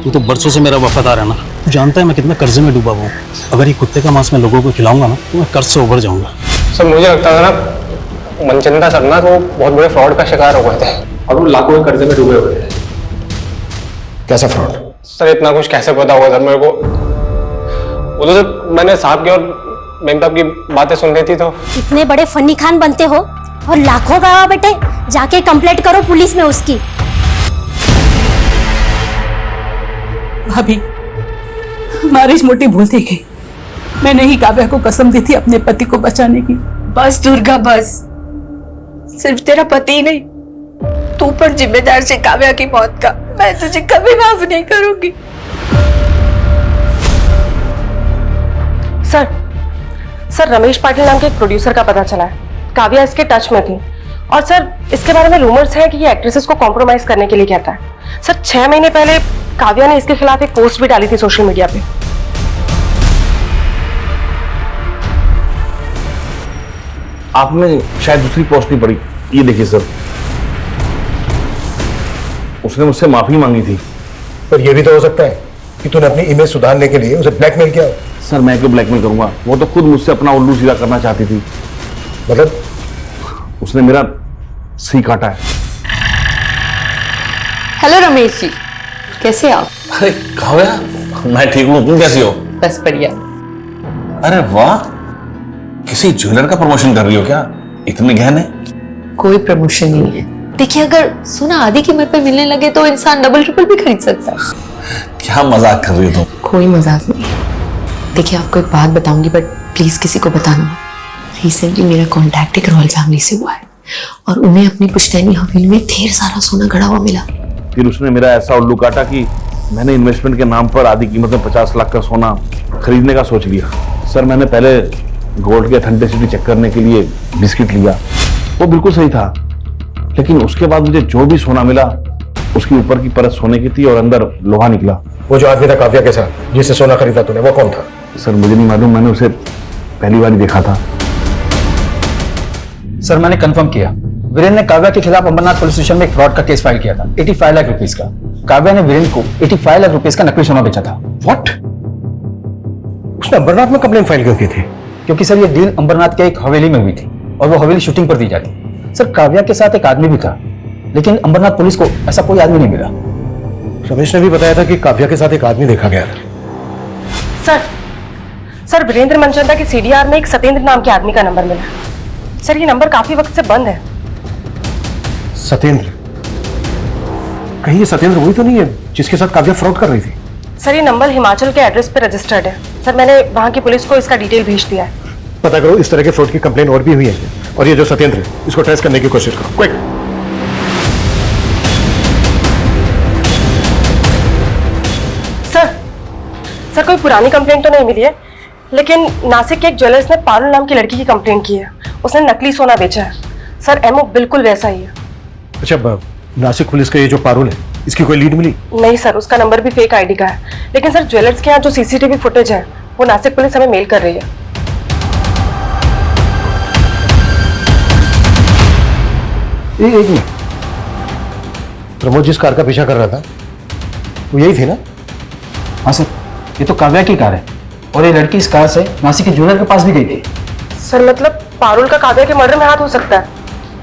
तू तो बरसों से मेरा वफादार है ना, तू जानता है मैं कितना कर्जे में डूबा हुआ हूँ। अगर ये कुत्ते का मांस मैं लोगों को खिलाऊंगा ना तो मैं कर्ज से उभर जाऊंगा। सर मुझे लगता था ना मनचंदा सर ना तो बहुत बड़े फ्रॉड का शिकार हो गए थे, और वो लाखों के कर्जे में डूबे हुए थे। कैसा फ्रॉड? सर इतना कुछ कैसे पता होगा सर मेरे को? वो तो सर मैंने साहब की और मेम साहब की बातें सुन रही थी। तो इतने बड़े फन्नी खान बनते हो और लाखों गवाह बेटे, जाके कंप्लेंट करो पुलिस में उसकी। भाभी, हमारी इस मोटी भूल थी गई। मैंने ही काव्या को कसम दी थी अपने पति को बचाने की। बस दुर्गा बस, सिर्फ तेरा पति ही नहीं, तू पर जिम्मेदार से काव्या की मौत का। मैं तुझे कभी माफ नहीं करूंगी। सर रमेश पाटिल नाम के एक प्रोड्यूसर का पता चला है, काव्या इसके टच में थी। और सर इसके बारे में रूमर्स है कि ये एक्ट्रेसेस को कॉम्प्रोमाइज करने के लिए कहता है। सर 6 महीने पहले काव्या ने इसके खिलाफ एक पोस्ट भी डाली थी सोशल मीडिया पे। आपने शायद दूसरी पोस्ट नहीं पढ़ी, ये देखिए सर, उसने मुझसे माफी मांगी थी। पर यह भी तो हो सकता है कि तूने अपनी इमेज सुधारने के लिए उसे ब्लैकमेल किया। सर मैं क्यों ब्लैकमेल करूंगा? वो तो खुद मुझसे अपना उल्लू सीधा करना चाहती थी। मतलब? उसने मेरा सी काटा है। हेलो रमेश जी, कैसे आप? अरे काव्या, मैं ठीक हूँ, तुम कैसी हो? बस बढ़िया। अरे वाह, किसी ज्वेलर का प्रमोशन कर रही हो क्या? इतने गहने? कोई प्रमोशन नहीं है। देखिए अगर सोना आधी कीमत पे मिलने लगे तो इंसान डबल ट्रिपल भी खरीद सकता है। क्या मजाक कर रही हो तुम? कोई मजाक नहीं। देखिए आपको एक बात बताऊंगी, बट प्लीज किसी को बताना मत। रिसेंटली मेरा कांटेक्ट एक रॉयल फैमिली से हुआ है और उन्हें अपनी पुश्तैनी हवेली में ढेर सारा सोना गड़ा हुआ मिला। फिर उसने मेरा ऐसा उल्लू काटा कि मैंने इन्वेस्टमेंट के नाम पर आधी कीमत में 50 लाख का सोना खरीदने का सोच लिया। सर मैंने पहले गोल्ड की ऑथेंटिसिटी चेक करने के लिए बिस्किट लिया, वो बिल्कुल सही था, लेकिन उसके बाद मुझे जो भी सोना मिला उसकी ऊपर की परत सोने की थी और अंदर लोहा निकला। वो जो आदमी था काव्या के साथ जिससे सोना खरीदा तूने, वो कौन था? सर मुझे नहीं मालूम, मैंने उसे पहली बार ही देखा था। सर मैंने कंफर्म किया, वीरेंद्र ने काव्या के खिलाफ अंबरनाथ पुलिस स्टेशन में एक फ्रॉड का केस फाइल किया था 85 लाख रुपीस का। काव्या ने वीरेंद्र को 85 लाख रुपीस का नकली सोना बेचा था। व्हाट? उसने अंबरनाथ में कंप्लेंट फाइल क्यों की थी? क्योंकि सर ये डील अंबरनाथ के एक हवेली में हुई थी और वो हवेली शूटिंग पर दी जाती। सर काव्या के साथ एक आदमी भी था, लेकिन अंबरनाथ पुलिस को ऐसा कोई आदमी नहीं मिला। रमेश ने भी बताया था कि काव्या के साथ एक आदमी देखा गया था। सर वीरेंद्र मनचंदा के सीडीआर में एक सत्येंद्र नाम के आदमी का नंबर मिला। सर ये नंबर काफी वक्त से बंद है। सत्येंद्र? कहीं ये सत्येंद्र वही तो नहीं है जिसके साथ काव्या फ्रॉड कर रही थी? सर ये नंबर हिमाचल के एड्रेस पे रजिस्टर्ड है। सर मैंने वहां की पुलिस को इसका डिटेल भेज दिया है। पता करो इस तरह के फ्रॉड की कंप्लेन और भी हुई है, और ये जो सत्येंद्र है इसको ट्रेस करने की कोशिश करो, क्विक। सर कोई पुरानी कंप्लेंट तो नहीं मिली है, लेकिन नासिक के एक ज्वेलर्स ने पारुल नाम की लड़की की कंप्लेंट की है। उसने नकली सोना बेचा है। सर एमओ बिल्कुल वैसा ही है। अच्छा, नासिक पुलिस का ये जो पारुल है, इसकी कोई लीड मिली? नहीं सर, उसका नंबर भी फेक आईडी का है। लेकिन सर ज्वेलर्स के यहाँ जो सीसीटीवी फुटेज है वो नासिक पुलिस हमें मेल कर रही है। एक मिनट, प्रमोद जिस कार का पीछा कर रहा था वो यही थी ना? हाँ सर, ये तो काव्या की कार है और ये लड़की इस कार से नासिक के ज्वेलर के पास भी गई थी। सर मतलब पारुल का काव्या के मर्डर में हाथ हो सकता है,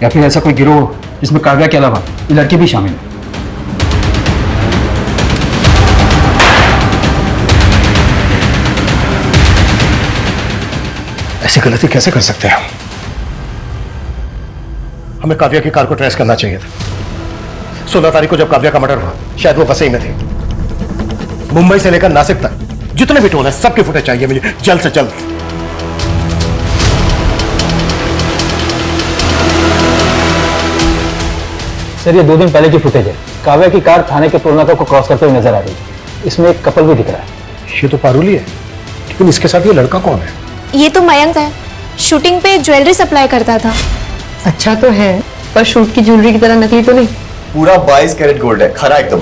या फिर ऐसा कोई गिरोह जिसमें काव्या के अलावा ये लड़की भी शामिल है। ऐसी गलती कैसे कर सकते हैं? हमें काव्या की कार को ट्रेस करना चाहिए था। 16 तारीख को जब काव्या का मर्डर हुआ शायद वो वसई में थी। मुंबई से लेकर नासिक तक जितने भी टोल है सबकी फुटेज चाहिए मुझे, जल्द से जल्द। सर ये 2 दिन पहले की फुटेज है। काव्या की कार थाने के टोल नाका को क्रॉस करते हुए नजर आ रही है। इसमें एक कपल भी दिख रहा है। ये तो पारुल ही है, लेकिन इसके साथ ये लड़का कौन है? ये तो मयंक है, शूटिंग पे ज्वेलरी सप्लाई करता था। अच्छा तो है, पर शूट की ज्वेलरी की तरह नकली तो नहीं। पूरा 22 कैरेट गोल्ड है, खरा एकदम।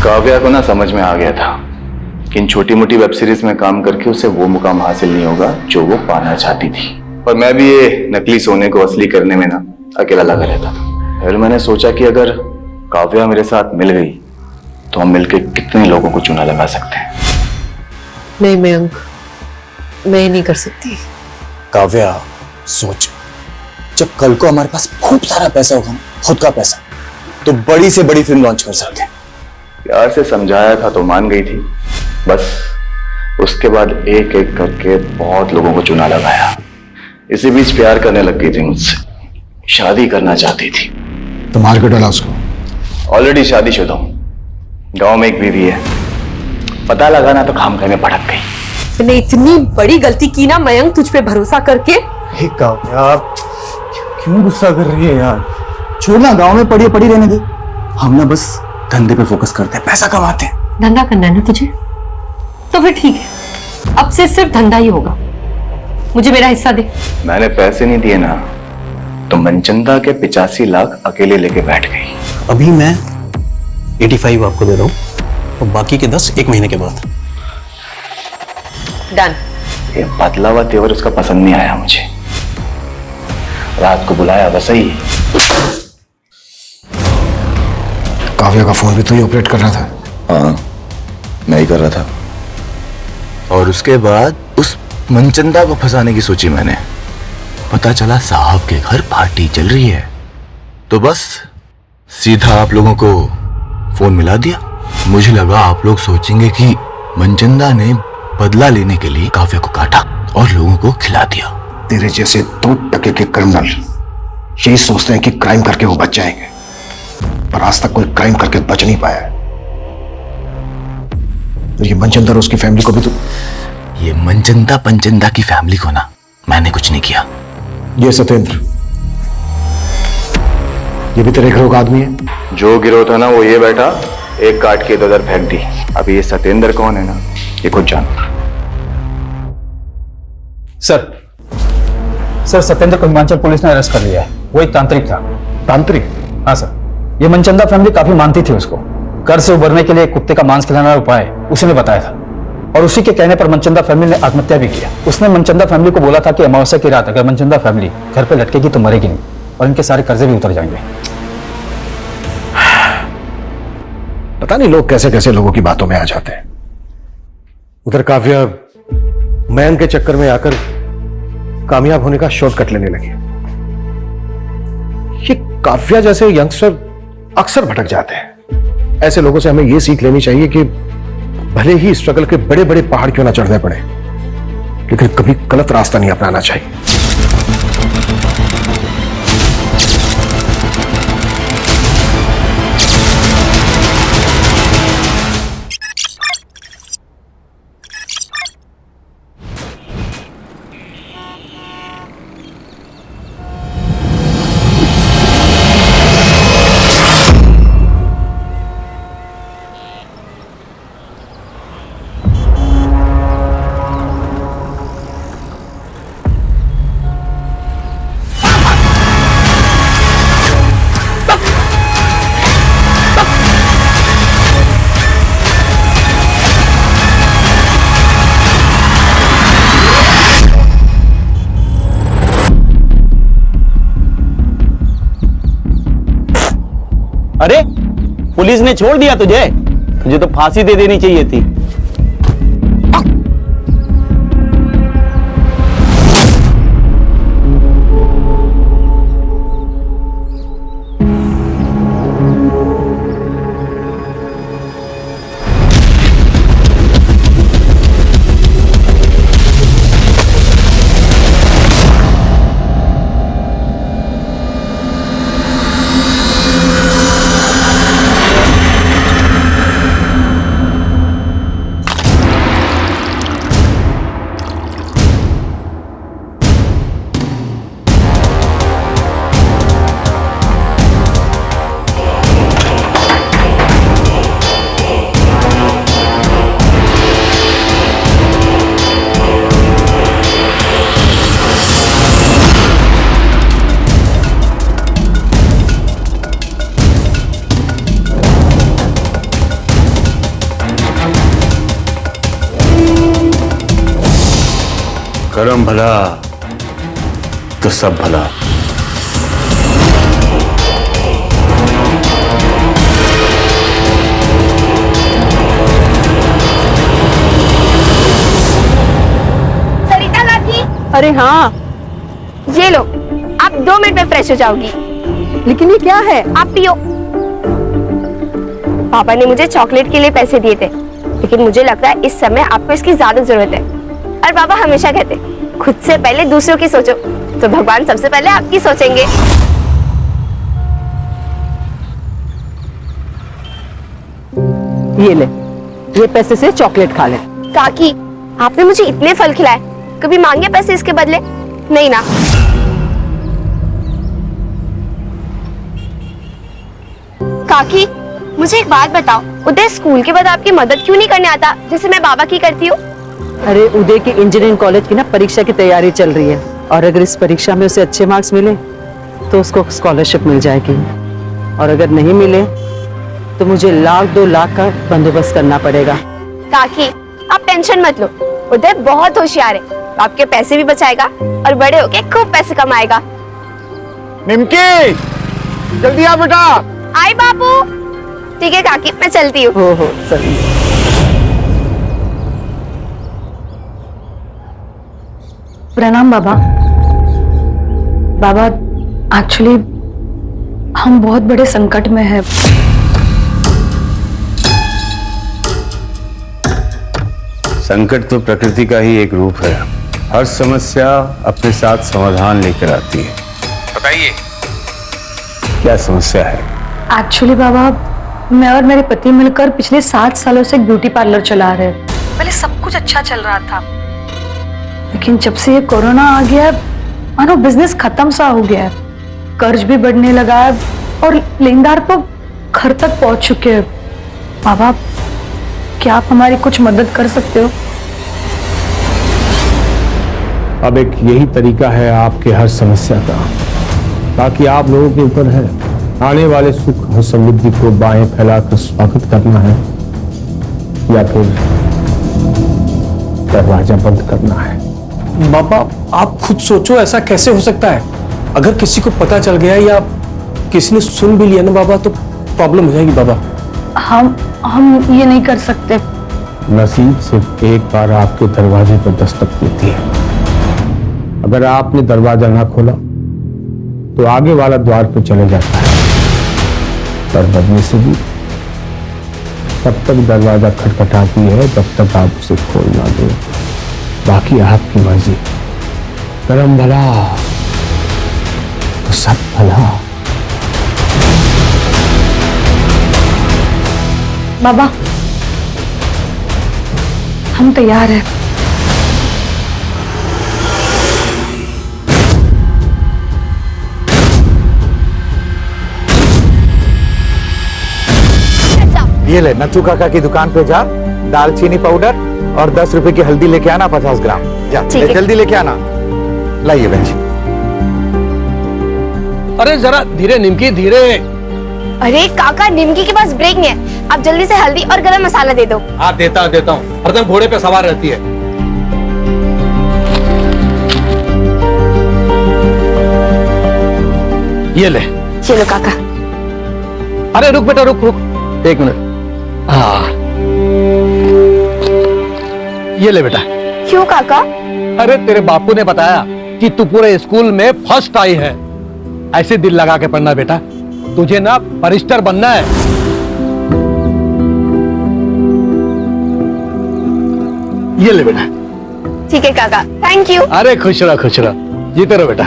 काव्या को ना समझ में आ गया था कि इन छोटी मोटी वेब सीरीज में काम करके उसे वो मुकाम हासिल नहीं होगा जो वो पाना चाहती थी। और मैं भी ये नकली सोने को असली करने में ना अकेला लगा रहता था। फिर मैंने सोचा कि अगर काव्या मेरे साथ मिल गई तो हम मिलकर कितने लोगों को चूना लगा सकते हैं। नहीं मयंक, मैं नहीं कर सकती। काव्या सोच, जब कल को हमारे पास खूब सारा पैसा होगा, खुद का पैसा, तो बड़ी से बड़ी फिल्म लॉन्च कर सकते हैं। प्यार से समझाया था तो मान गई थी, बस उसके बाद एक एक करके बहुत लोगों को चुना लगाया। इसी बीच प्यार करने लग गई थी मुझसे, शादी करना चाहती थी। तो मार के डाला उसको? ऑलरेडी शादीशुदा हूं, गांव में एक बीवी है। पता लगा ना तो खामखा में भड़क गई। तूने इतनी बड़ी गलती की ना मयंक, तुझ पे भरोसा करके। काव्या क्यों गुस्सा कर रही है यार? छोड़ना, गांव में पड़ी रहने दे। हम ना बस धंधे पे फोकस करते हैं, पैसा कमाते हैं। धंधा करना है ना तुझे, तो फिर ठीक है, अब से सिर्फ धंधा ही होगा। मुझे मेरा हिस्सा दे। मैंने पैसे नहीं दिए ना तो मनचंदा के 85 लाख अकेले लेके बैठ गई। अभी मैं 85 आपको दे रहा हूं और बाकी के 10 1 महीने के बाद। डन। ये बदला हुआ तेवर उसका पसंद नहीं आया मुझे। रात को बुलाया वसई। काव्या का फोन भी तो ही ऑपरेट कर रहा था? हाँ, मैं ही कर रहा था। और उसके बाद उस मनचंदा को फंसाने की सोची मैंने। पता चला साहब के घर पार्टी चल रही है, तो बस सीधा आप लोगों को फोन मिला दिया। मुझे लगा आप लोग सोचेंगे कि मनचंदा ने बदला लेने के लिए काव्या को काटा और लोगों को खिला दिया। तेरे जैसे 2 टके के क्रिमिनल यही सोचते हैं कि क्राइम करके वो बच जाएंगे, पर आज तक कोई क्राइम करके बच नहीं पाया है। और ये मनचंदा और उसकी फैमिली को भी तो, ये मनचंदा पंचंदा की फैमिली को ना मैंने कुछ नहीं किया। ये सत्येंद्र, ये भी तेरे गिरोह का आदमी है? जो गिरोह था ना वो ये बैठा, एक काट के इधर फेंक दी। अभी ये सत्येंद्र कौन है ना, ये खुद जानो। सर सत्येंद्र को हिमाचल पुलिस ने अरेस्ट कर लिया है। वो एक तांत्रिक था। तांत्रिक? हाँ सर, ये मनचंदा फैमिली काफी मानती थी उसको। कर्ज से उबरने के लिए कुत्ते का मांस खिलाना उपाय उसी ने बताया था, और उसी के कहने पर मनचंदा फैमिली ने आत्महत्या भी किया। उसने मनचंदा फैमिली को बोला था कि अमावस्या की रात अगर मनचंदा फैमिली घर पे लटकेगी तो मरेगी नहीं, और इनके सारे कर्जे भी उतर जाएंगे। पता नहीं लोग कैसे कैसे लोगों की बातों में आ जाते हैं। उधर काव्या मैन के चक्कर में आकर कामयाब होने का शॉर्टकट लेने लगी। ये काव्या जैसे यंगस्टर अक्सर भटक जाते हैं। ऐसे लोगों से हमें यह सीख लेनी चाहिए कि भले ही स्ट्रगल के बड़े बड़े पहाड़ क्यों ना चढ़ने पड़े, लेकिन कभी गलत रास्ता नहीं अपनाना चाहिए। अरे पुलिस ने छोड़ दिया तुझे? तुझे तो फांसी दे देनी चाहिए थी। कर्म भला तो सब भला। सरिता काकी। अरे हाँ, ये लो, आप 2 मिनट में फ्रेश हो जाओगी। लेकिन ये क्या है? आप पियो। पापा ने मुझे चॉकलेट के लिए पैसे दिए थे, लेकिन मुझे लगता है इस समय आपको इसकी ज्यादा जरूरत है। और पापा हमेशा कहते हैं, खुद से पहले दूसरों की सोचो, तो भगवान सबसे पहले आपकी सोचेंगे। ये ले, ये पैसे से चॉकलेट खा ले। काकी, आपने मुझे इतने फल खिलाए, कभी मांगे पैसे इसके बदले? नहीं ना। काकी, मुझे एक बात बताओ, उदय स्कूल के बाद आपकी मदद क्यों नहीं करने आता, जैसे मैं बाबा की करती हूँ? अरे उदय की इंजीनियरिंग कॉलेज की ना परीक्षा की तैयारी चल रही है, और अगर इस परीक्षा में उसे अच्छे मार्क्स मिले तो उसको स्कॉलरशिप मिल जाएगी, और अगर नहीं मिले तो मुझे 1-2 लाख का बंदोबस्त करना पड़ेगा। काकी, आप टेंशन मत लो, उदय बहुत होशियार है, आपके पैसे भी बचाएगा और बड़े होके खूब पैसे कमाएगा। निमकी, जल्दी आ बेटा। आई बाबू। ठीक है काकी, मैं चलती हूँ। हो चलिए। प्रणाम बाबा। बाबा, एक्चुअली हम बहुत बड़े संकट में हैं। संकट तो प्रकृति का ही एक रूप है। हर समस्या अपने साथ समाधान लेकर आती है। बताइए, क्या समस्या है? एक्चुअली बाबा, मैं और मेरे पति मिलकर पिछले 7 सालों से एक ब्यूटी पार्लर चला रहे हैं। पहले सब कुछ अच्छा चल रहा था, लेकिन जब से ये कोरोना आ गया है, मानो बिजनेस खत्म सा हो गया है। कर्ज भी बढ़ने लगा है और लेनदार तो घर तक पहुंच चुके हैं। बाबा, क्या आप हमारी कुछ मदद कर सकते हो? अब एक यही तरीका है आपके हर समस्या का, ताकि आप लोगों के ऊपर है आने वाले सुख और समृद्धि को बाहें फैलाकर स्वागत करना है या फिर दरवाजा बंद करना है। बाबा, आप खुद सोचो, ऐसा कैसे हो सकता है? अगर किसी को पता चल गया या किसी ने सुन भी लिया ना बाबा, तो प्रॉब्लम हो जाएगी बाबा। हम ये नहीं कर सकते। नसीब सिर्फ एक बार आपके दरवाजे पर दस्तक देती है। अगर आपने दरवाजा ना खोला तो आगे वाला द्वार पर चले जाता है, पर बदले से भी तब तक दरवाजा खटखटाती है जब तक आप उसे खोल ना दो। बाकी आपकी मर्जी। करम भला तो सब भला। बाबा, हम तैयार हैं। ये ले, नथु काका की दुकान पे जा, दालचीनी पाउडर और 10 रुपए की हल्दी लेके आना 50 ग्राम। जा जल्दी लेके आना। लाइए बहन जी। अरे जरा धीरे निमकी, धीरे। अरे काका, निमकी के पास ब्रेक नहीं है। आप जल्दी से हल्दी और गरम मसाला दे दो। हाँ देता हूँ। हरदम घोड़े पे सवार रहती है। ये ले। चलो काका। अरे रुक बेटा, रुक 1 मिनट। हाँ, ये ले बेटा। क्यों काका? अरे तेरे बापू ने बताया कि तू पूरे स्कूल में फर्स्ट आई है। ऐसे दिल लगा के पढ़ना बेटा, तुझे ना बैरिस्टर बनना है। ये ले बेटा। ठीक है काका, थैंक यू। अरे खुश रहो, जीते रहो बेटा।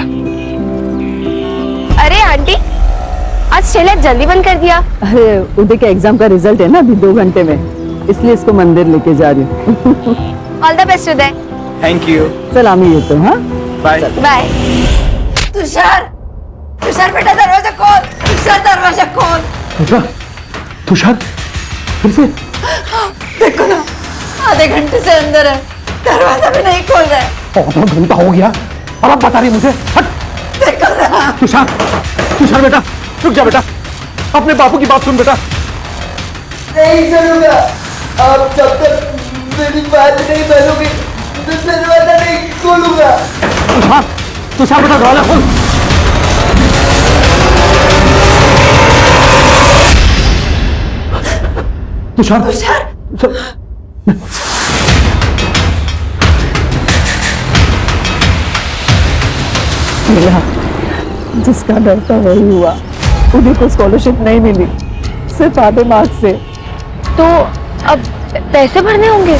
अरे आंटी, आज शैला जल्दी बंद कर दिया। अरे उदय के एग्जाम का रिजल्ट है ना अभी 2 घंटे में, इसलिए इसको मंदिर लेके जा रही हूँ। All the best Uday. Thank you. सलामी ये तो। हाँ, बाय बाय। तुषार, तुषार बेटा दरवाजा खोल, तुषार दरवाजा खोल। तुषार फिर से? देखो ना, आधे घंटे से अंदर है, दरवाजा भी नहीं खोल रहा है। आधा घंटा हो गया और अब बता रही मुझे? हट। देखो ना। तुषार बेटा, रुक जा बेटा, अपने बापू की बात सुन बेटा। नहीं सुनूंगा। आप जब तक मेरी बात नहीं मानोगे तो दरवाजा नहीं खोलूंगा। तुषार बेटा, दरवाजा खोल। तुषार। मिला, जिसका डर था वही हुआ। उन्हीं को स्कॉलरशिप नहीं मिली, सिर्फ आधे मार्क्स से। तो अब पैसे भरने होंगे।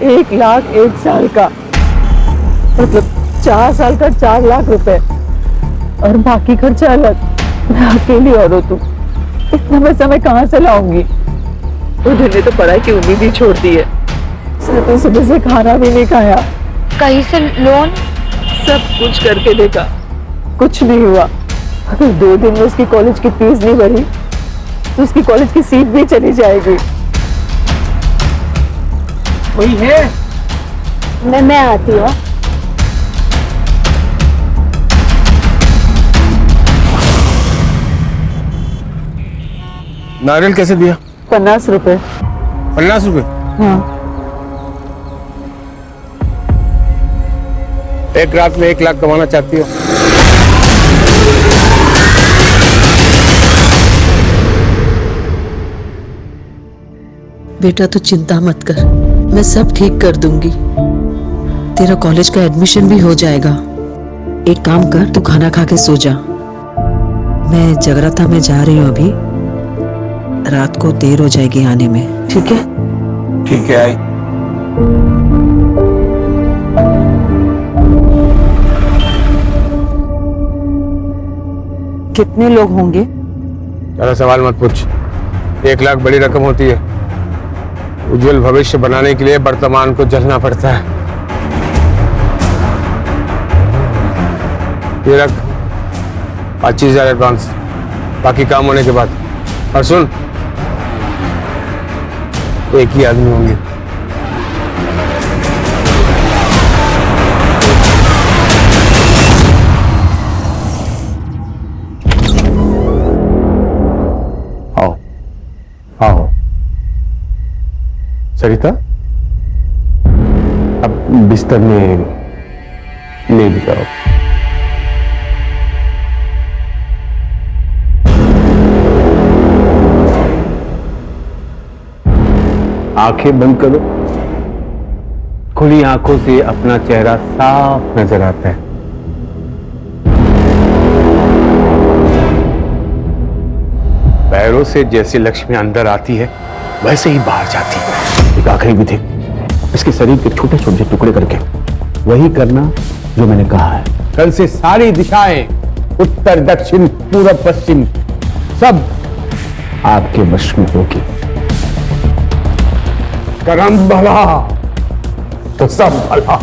1 लाख 1 साल का, मतलब 4 साल का 4 लाख रुपए, और बाकी खर्चा अलग। मैं अकेली औरत हूँ, इतना पैसा मैं कहाँ से लाऊंगी? उन्होंने तो पढ़ाई की उम्मीद ही छोड़ दी है। तो सुबह से खाना भी नहीं खाया। कहीं से लोन? सब कुछ करके देखा, कुछ नहीं हुआ। अगर 2 दिन में उसकी कॉलेज की फीस नहीं भरी तो उसकी कॉलेज की सीट भी चली जाएगी। वही है। मैं आती हूँ। नारियल कैसे दिया? 50 रुपए। 50 रुपए? हाँ। 1 रात में 1 लाख कमाना चाहती हो? बेटा तू चिंता मत कर, मैं सब ठीक कर दूंगी। तेरा कॉलेज का एडमिशन भी हो जाएगा। एक काम कर, तू खाना खा के सो जा। मैं जगराता में जा रही हूँ अभी, रात को देर हो जाएगी आने में। ठीक है? ठीक है। आई कितने लोग होंगे? ज्यादा सवाल मत पूछ। 1 लाख बड़ी रकम होती है। उज्जवल भविष्य बनाने के लिए वर्तमान को जलना पड़ता है। ये रख 25,000 एडवांस, बाकी काम होने के बाद। और सुन, एक ही आदमी होंगे। आओ आओ सरिता, अब बिस्तर में लेट जाओ। आंखें बंद करो। खुली आंखों से अपना चेहरा साफ नजर आता है। पैरों से जैसे लक्ष्मी अंदर आती है वैसे ही बाहर जाती है। एक आखिरी विधि, इसके शरीर के छोटे छोटे टुकड़े करके वही करना जो मैंने कहा है। कल से सारी दिशाएं, उत्तर दक्षिण पूरब पश्चिम, सब आपके वश में होगी। करम भला तो सब भला।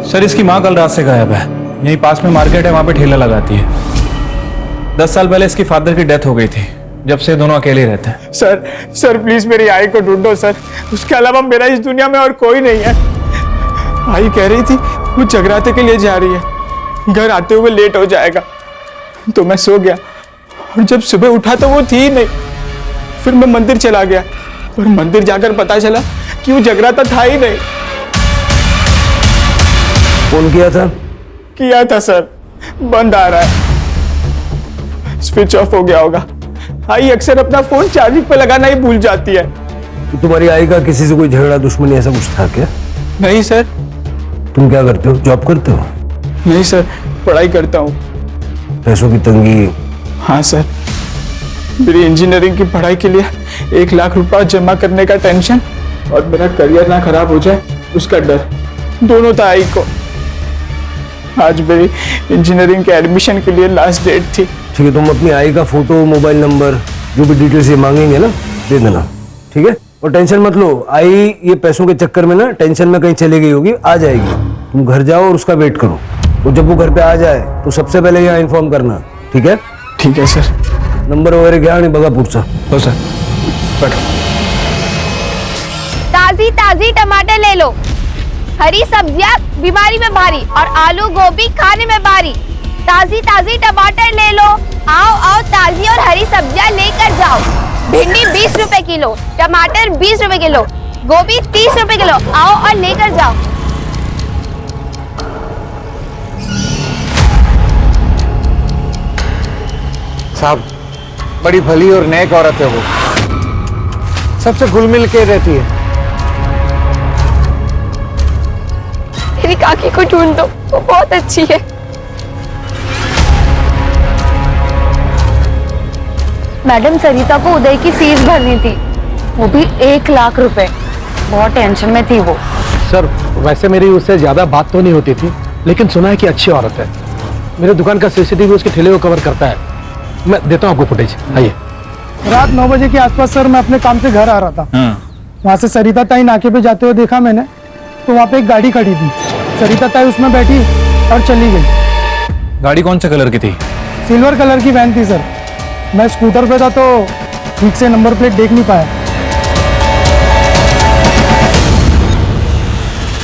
सर, इसकी माँ कल रात से गायब है। यहीं पास में मार्केट है, वहां पे ठेला लगाती है। 10 साल पहले इसकी फादर की डेथ हो गई थी। जब से दोनों अकेले रहते हैं। सर प्लीज मेरी आई को ढूंढो सर। उसके अलावा मेरा इस दुनिया में और कोई नहीं है। आई कह रही थी वो जगराते के लिए जा रही है, घर आते हुए लेट हो जाएगा। तो मैं सो गया और जब सुबह उठा तो वो थी ही नहीं। फिर मैं मंदिर चला गया और मंदिर जाकर पता चला कि वो जगराता था ही नहीं। फोन किया था? किया था सर, बंद आ रहा है, स्विच ऑफ हो गया होगा। आई अक्सर अपना फोन चार्जिंग पे लगाना ही भूल जाती है। तुम्हारी आई का किसी से कोई झगड़ा दुश्मनी ऐसा कुछ था क्या? नहीं सर। तुम क्या करते हो? जॉब करते हो? नहीं सर, पढ़ाई करता हूँ। पैसों की तंगी? हाँ सर, मेरी इंजीनियरिंग की पढ़ाई के लिए 1 लाख रुपया जमा करने का टेंशन और मेरा करियर ना खराब हो जाए उसका डर, दोनों था आई को। आज मेरी इंजीनियरिंग के एडमिशन के लिए लास्ट डेट थी। ठीक है, तुम अपनी आई का फोटो, मोबाइल नंबर, जो भी डिटेल्स ये मांगेंगे ना, दे देना। ठीक है, और टेंशन मत लो। आई ये पैसों के चक्कर में ना टेंशन में कहीं चली गई होगी, आ जाएगी। तुम घर जाओ और उसका वेट करो। और जब वो घर पे आ जाए तो सबसे पहले यहाँ इन्फॉर्म करना। ठीक है? ठीक है सर। नंबर वगैरह क्या नहीं बगा पुरसा। हो सर, बैठो। ताजी ताजी टमाटर ले लो, हरी सब्जियां बीमारी में भारी और आलू गोभी खाने में भारी। ताजी ताजी टमाटर ले लो, आओ आओ ताजी और हरी सब्जियां लेकर जाओ। भिंडी 20 रुपए किलो, टमाटर 20 रुपए किलो, गोभी 30 रुपए किलो, आओ और लेकर जाओ। साहब, बड़ी भली और नेक औरत है वो, सबसे घुल मिल के रहती है। मेरी काकी को ढूंढ दो, वो बहुत अच्छी है। मैडम, सरिता को उदय की फीस भरनी थी, वो भी 1 लाख रुपए। बहुत टेंशन में थी वो। सर, वैसे मेरी उससे ज्यादा बात तो नहीं होती थी, लेकिन सुना है कि अच्छी औरत है। मेरे दुकान का सीसीटीवी उसके ठेले को कवर करता है। मैं देता हूँ आपको फुटेज, आइए। रात 9 बजे के आसपास सर मैं अपने काम से घर आ रहा था। वहाँ से सरिता ताई नाके पे जाते हुए देखा मैंने, तो वहाँ पे एक गाड़ी खड़ी थी। सरिता ताई उसमें बैठी और चली गई। गाड़ी कौन से कलर की थी? सिल्वर कलर की वैन थी सर। मैं स्कूटर पे था तो ठीक से नंबर प्लेट देख नहीं पाया।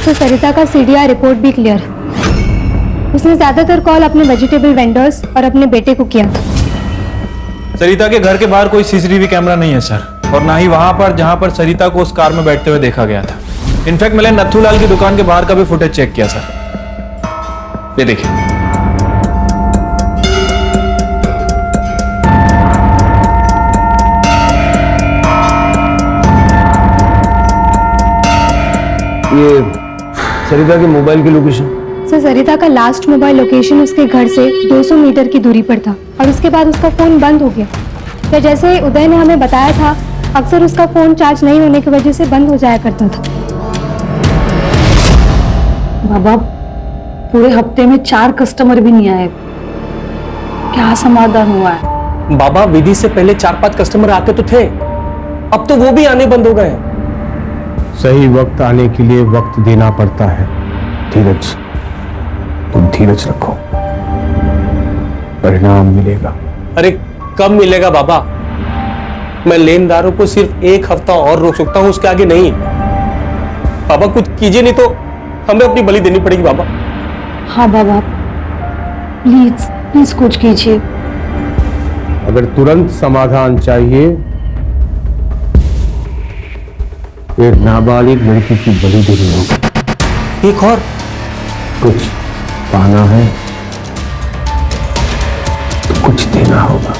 तो सरिता का सीडीआर रिपोर्ट भी क्लियर। उसने ज्यादातर कॉल अपने वेजिटेबल वेंडर्स और अपने बेटे को किया। सरिता के घर के बाहर कोई सीसीटीवी कैमरा नहीं है सर, और ना ही वहां पर जहां पर सरिता को उस कार में बैठते हुए देखा गया था। इनफैक्ट मैंने नथुलाल की दुकान के बाहर का भी फुटेज चेक किया सर। ये देखिए। ये सरिता के मोबाइल की लोकेशन? सर सरिता का लास्ट मोबाइल लोकेशन उसके घर से 200 मीटर की दूरी पर था और उसके बाद उसका फोन बंद हो गया। फिर जैसे उदय ने हमें बताया था, अक्सर उसका फोन चार्ज नहीं होने की वजह से बंद हो जाया करता था। बाबा, पूरे हफ्ते में 4 कस्टमर भी नहीं आए, क्या समाधान हुआ है? बाबा, विधि से पहले 4-5 कस्टमर आते तो थे, अब तो वो भी आने बंद हो गए। सही वक्त आने के लिए वक्त देना पड़ता है। धीरज, तुम धीरज रखो, परिणाम मिलेगा। अरे कब मिलेगा बाबा? मैं लेनदारों को सिर्फ 1 हफ्ता और रोक सकता हूं, उसके आगे नहीं। बाबा कुछ कीजिए, नहीं तो हमें अपनी बलि देनी पड़ेगी बाबा। हाँ बाबा, प्लीज प्लीज कुछ कीजिए। अगर तुरंत समाधान चाहिए, एक नाबालिग लड़की की बलि देनी होगी। एक और कुछ पाना है तो कुछ देना होगा।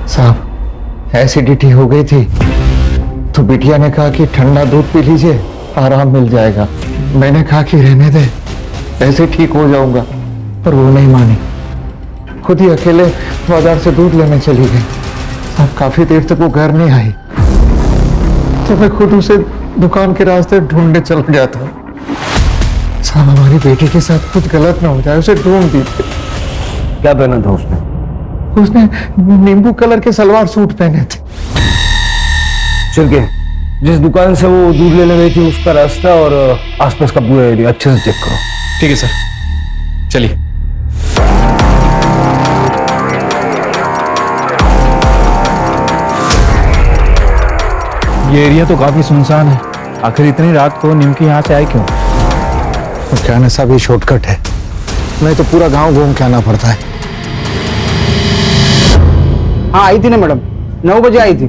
साहब, एसिडिटी हो गई थी तो बिटिया ने कहा कि ठंडा दूध पी लीजिए, आराम मिल जाएगा। मैंने कहा कि रहने दे, ऐसे ठीक हो जाऊंगा, पर वो नहीं मानी। खुद ही अकेले बाजार से दूध लेने चली गई। साहब, काफी देर तक वो घर नहीं आई तो मैं खुद उसे दुकान के रास्ते ढूंढने चल गया था। साहब, हमारी बेटी के साथ कुछ गलत ना हो जाए, उसे ढूंढ दीजिए। क्या पहना था उसने? उसने नींबू कलर के सलवार सूट पहने थे। चल के जिस दुकान से वो दूध लेने गई थी उसका रास्ता और आसपास का पूरा एरिया अच्छे से चेक करो। ठीक है सर, चलिए। ये एरिया तो काफी सुनसान है, आखिर इतनी रात को निमकी यहाँ से आए क्यों? तो क्या ना साहब, ये शॉर्टकट है, नहीं तो पूरा गांव घूम के आना पड़ता है। हाँ आई थी ना मैडम, 9 बजे आई थी,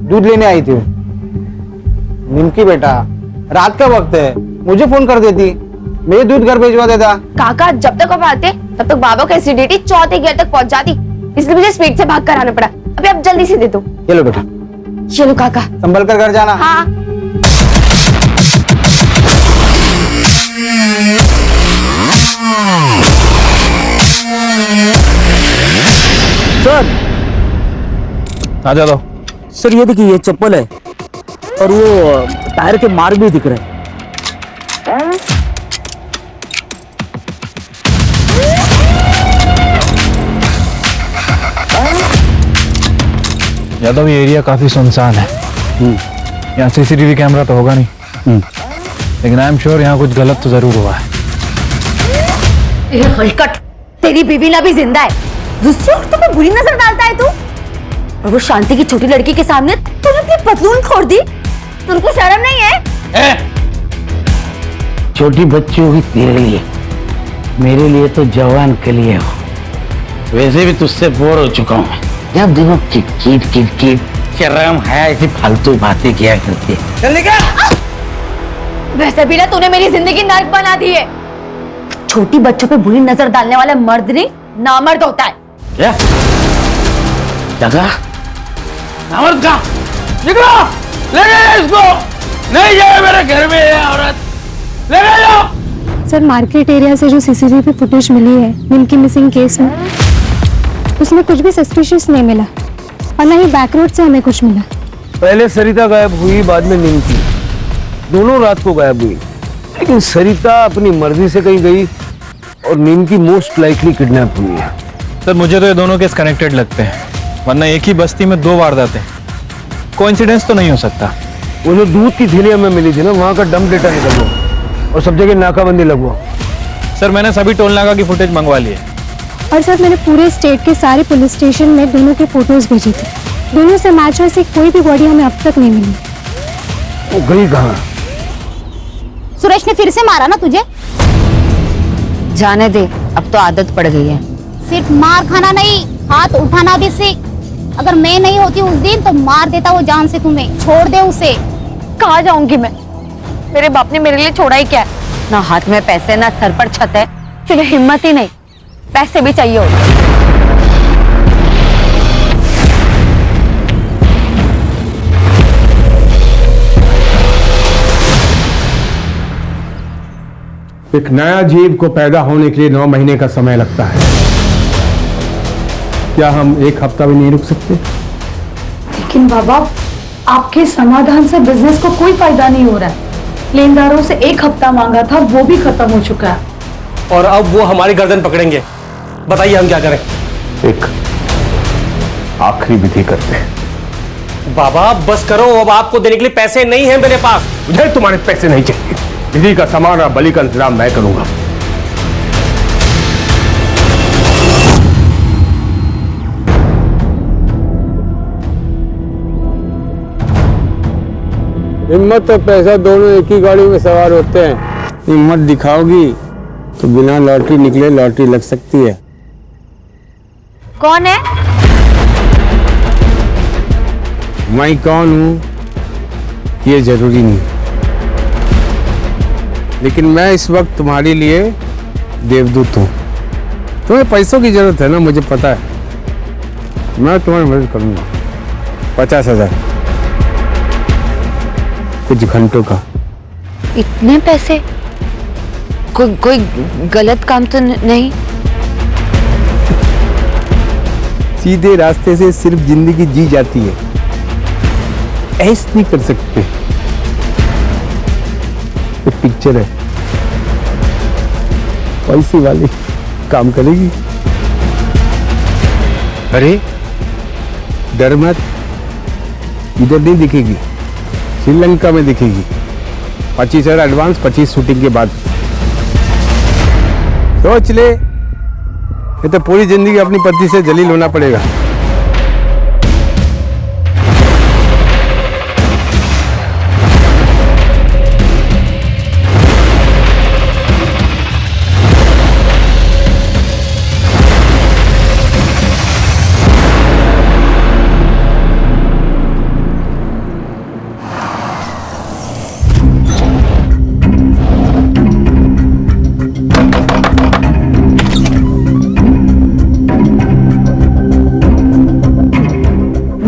दूध लेने आई थी। निमकी बेटा, रात का वक्त है, मुझे फोन कर देती, मैं दूध घर भेजवा देता। काका, जब तक आप आते तब तक बाबा की एसिडिटी 4थे गियर तक पहुंच जाती, इसलिए मुझे स्पीड से भाग कर आना पड़ा। अभी आप जल्दी से दे दो। चलो बेटा, चलो काका, संभल कर घर जाना। हाँ। सर आ जाओ। सर, ये देखिए, ये चप्पल है और वो टायर के मार्क भी दिख रहे हैं। यादव, ये एरिया काफी सुनसान है। यहाँ सीसीटीवी कैमरा तो होगा नहीं, लेकिन आई एम श्योर यहाँ कुछ गलत तो जरूर हुआ है। हलकट, तेरी बीवी ना भी जिंदा है, दूसरी औरतों पे बुरी नजर डालता है तू, और वो शांति की छोटी लड़की के सामने तूने अपनी पतलून खोल दी। तुमको शर्म नहीं है? छोटी बच्ची होगी तेरे लिए, मेरे लिए तो जवान के लिए हो। वैसे भी तुझसे बोर हो चुका हूँ। जब देखो किट किट शर्म है, ऐसी फालतू बातें किया करती है। चल निकल। वैसे भी ना तूने मेरी जिंदगी नर्क बना दी है। छोटी बच्चों पे बुरी नजर डालने वाला मर्द नहीं, नामर्द होता है। क्या जगह नामर्द का? निकलो, ले गए इसको। नहीं जाए मेरे घर में ये औरत, ले गए जाओ। सर, मार्केट एरिया से जो सीसीटीवी फुटेज मिली है निमकी मिसिंग केस में, उसमें कुछ भी सस्पिशियस नहीं मिला और न ही बैक रोड से हमें कुछ मिला। पहले सरिता गायब हुई, बाद में निमकी, दोनों रात को गायब हुई। लेकिन सरिता अपनी मर्जी से कहीं गई और निमकी मोस्ट लाइकली किडनैप हुई है। सर, मुझे तो ये दोनों केस कनेक्टेड लगते हैं, वरना एक ही बस्ती में 2 वारदातें, कोइंसिडेंस तो नहीं हो सकता। वो जो दूध की थैलियां में मिली थी ना, वहां का डंप डेटा निकल गया और सब जगह नाकाबंदी लगवा। सर, मैंने सभी टोल नाका की फुटेज मंगवा ली है। और सर, मैंने पूरे स्टेट के सारे पुलिस स्टेशन में दोनों के फोटोज भेजे थे, दोनों से मैच वैसी कोई भी बॉडी हमें अब तक नहीं मिली। वो गई कहाँ? सुरेश ने फिर से मारा ना तुझे? जाने दे, अब तो आदत पड़ गई है। सिर्फ मार खाना नहीं, हाथ उठाना भी सीख। अगर मैं नहीं होती उस दिन तो मार देता वो जान से तुम्हें। छोड़ दे उसे। कहाँ जाऊंगी मैं? मेरे बाप ने मेरे लिए छोड़ा ही क्या है? ना हाथ में पैसे ना सर पर छत है, सिर्फ हिम्मत ही नहीं पैसे भी चाहिए होते। एक नया जीव को पैदा होने के लिए 9 महीने का समय लगता है। क्या हम एक हफ्ता भी नहीं रुक सकते? लेकिन बाबा, आपके समाधान से बिजनेस को कोई फायदा नहीं हो रहा है। लेनदारों से 1 हफ्ता मांगा था, वो भी खत्म हो चुका है। और अब वो हमारी गर्दन पकड़ेंगे। बताइए हम क्या करें? एक आखिरी विधि करते हैं। बाबा बस करो, अब आपको देने के लिए पैसे नहीं हैं मेरे पास। मुझे तुम्हारे पैसे नहीं चाहिए। विधि का सामान और बलि का इंतजाम मैं करूंगा। हिम्मत और पैसा दोनों एक ही गाड़ी में सवार होते हैं। हिम्मत दिखाओगी तो बिना लॉटरी निकले लॉटरी लग सकती है। कौन है? मैं कौन हूं ये जरूरी नहीं, लेकिन मैं इस वक्त तुम्हारे लिए देवदूत हूं। तुम्हें पैसों की जरूरत है ना, मुझे पता है। मैं तुम्हारी मदद करूंगा। 50,000 कुछ घंटों का। इतने पैसे? कोई गलत काम तो नहीं? सीधे रास्ते से सिर्फ जिंदगी जी जाती है, ऐसे नहीं कर सकते। एक पिक्चर है, पैसे वाली काम करेगी। अरे डर मत, इधर नहीं दिखेगी, श्रीलंका में दिखेगी। 25,000 एडवांस, 25 शूटिंग के बाद। सोच ले, ये तो पूरी जिंदगी अपनी पत्नी से जलील होना पड़ेगा।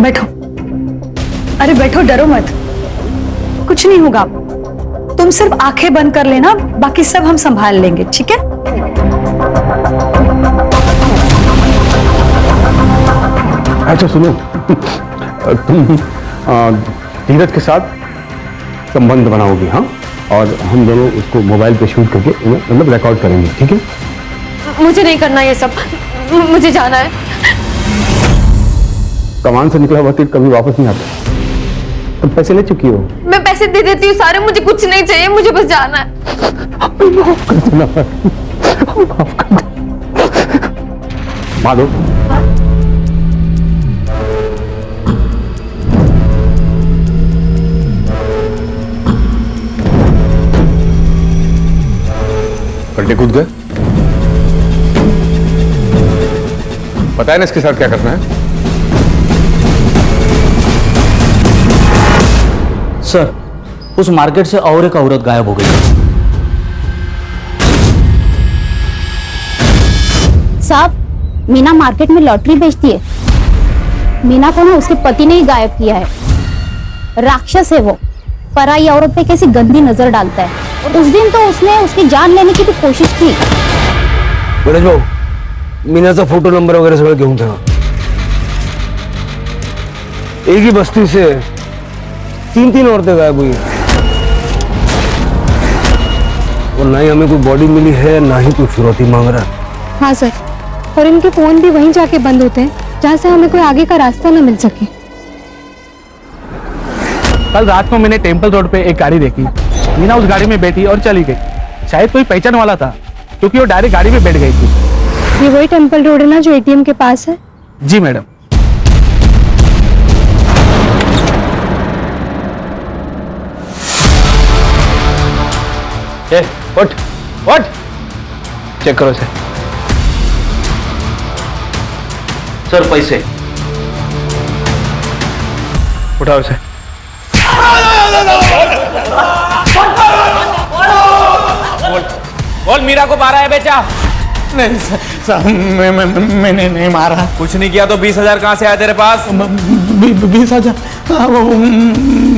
बैठो। अरे बैठो, डरो मत, कुछ नहीं होगा। तुम सिर्फ आंखें बंद कर लेना, बाकी सब हम संभाल लेंगे, ठीक है? अच्छा सुनो, तुम धीरज के साथ संबंध बनाओगी, हाँ? और हम दोनों उसको मोबाइल पे शूट करके मतलब रिकॉर्ड करेंगे, ठीक है? मुझे नहीं करना ये सब, मुझे जाना है। कमान से निकला हुआ तीर कभी वापस नहीं आता। तुम पैसे ले चुकी हो। मैं पैसे दे देती हूँ सारे, मुझे कुछ नहीं चाहिए, मुझे बस जाना है। माफ कर देना, माफ कर दे। माधव, गड्ढे कूद गए। पता है ना इसके साथ क्या करना है? सर, उस मार्केट से और एक औरत गायब हो गई। साहब, मीना मार्केट में लॉटरी बेचती है। मीना को ना उसके पति ने ही गायब किया है। राक्षस है वो, पराई औरत पे कैसी गंदी नजर डालता है। उस दिन तो उसने उसकी जान लेने की भी कोशिश की। गणेश भाऊ, मीनाचा फोटो नंबर वगैरह सगळं घेऊन ठेवा। एक ही बस्ती से 3 औरतें गायब हुई हैं। और ना ही हमें कोई बॉडी मिली है, ना ही कोई फिरौती मांग रहा है। हाँ सर, और इनके फोन भी वहीं जाके बंद होते हैं जहाँ से हमें कोई आगे का रास्ता ना मिल सके। कल रात को मैंने टेम्पल रोड पे एक गाड़ी देखी। मीना उस गाड़ी में बैठी और चली गई। शायद कोई पहचान वाला था, क्योंकि वो डायरेक्ट गाड़ी में बैठ गई थी। ये वही टेम्पल रोड है ना जो एटीएम के पास है? जी मैडम। उठ उठ, चेक करो सर। सर पैसे उठाओ इसे। बोल मीरा को मारा है बेचा? नहीं साहब, मैंने नहीं मारा। कुछ नहीं किया तो 20,000 कहाँ से आया तेरे पास? 20,000? वो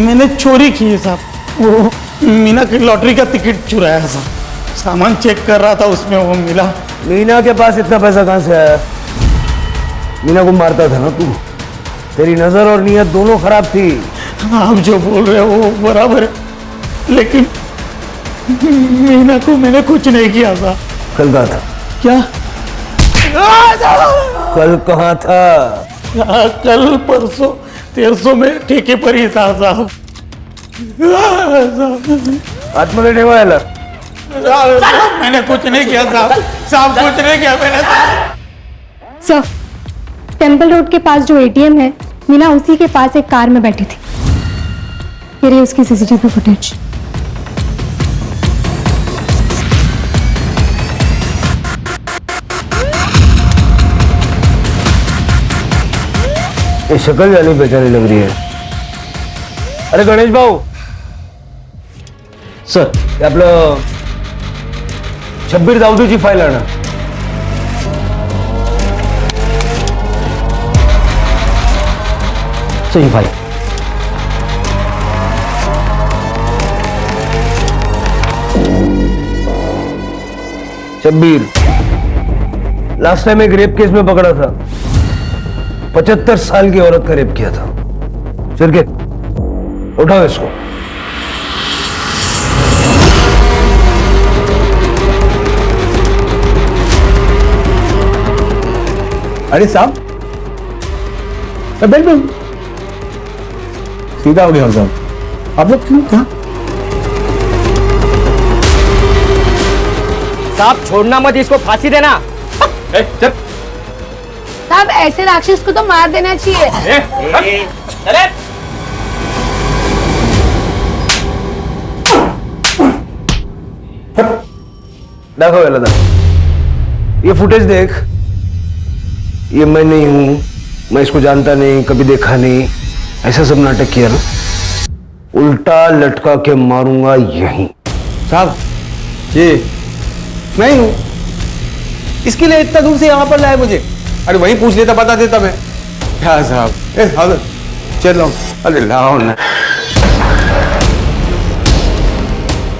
मैंने चोरी की है साहब। वो मीना की लॉटरी का टिकट चुराया साहब। सामान चेक कर रहा था, उसमें वो मिला। मीना के पास इतना पैसा कहाँ से आया? मीना को मारता था ना तू? तेरी नजर और नीयत दोनों खराब थी। आप जो बोल रहे हो वो बराबर है, लेकिन मीना को मैंने कुछ नहीं किया था। कल कहाँ था? क्या? कल कहाँ था? कल परसों 1300 में ठेके पर ही था साहब। आत्मले ठेवायला मैंने कुछ नहीं किया साहब। साहब कुछ नहीं किया मैंने। सर, टेम्पल रोड के पास जो एटीएम है, मीना उसी के पास एक कार में बैठी थी। ये रही उसकी सीसीटीवी फुटेज। ये शक्ल जानी पहचानी लग रही है। अरे गणेश भाऊ सर, हे आपलं शब्बीर दाऊदीची फाईल आणा। सही फाइल। शब्बीर लास्ट टाइम एक रेप केस में पकड़ा था। 75 साल की औरत का रेप किया था। सिर के उठाओ इसको। अरे साहब, बिल्कुल सीधा हो गया साहब। आप लोग क्यों था? साहब छोड़ना मत, इसको फांसी देना। चल। साहब ऐसे राक्षस को तो मार देना चाहिए। अरे देखो वेला दा, ये फुटेज देख। ये मैं नहीं हूं, मैं इसको जानता नहीं, कभी देखा नहीं, ऐसा सब नाटक किया ना, उल्टा लटका के मारूंगा यहीं। साहब ये मैं ही हूं, इसके लिए इतना दूर से यहां पर लाए मुझे। अरे वहीं पूछ लेता, बता देता मैं। क्या साहब, चल लो। अरे लाओ ना।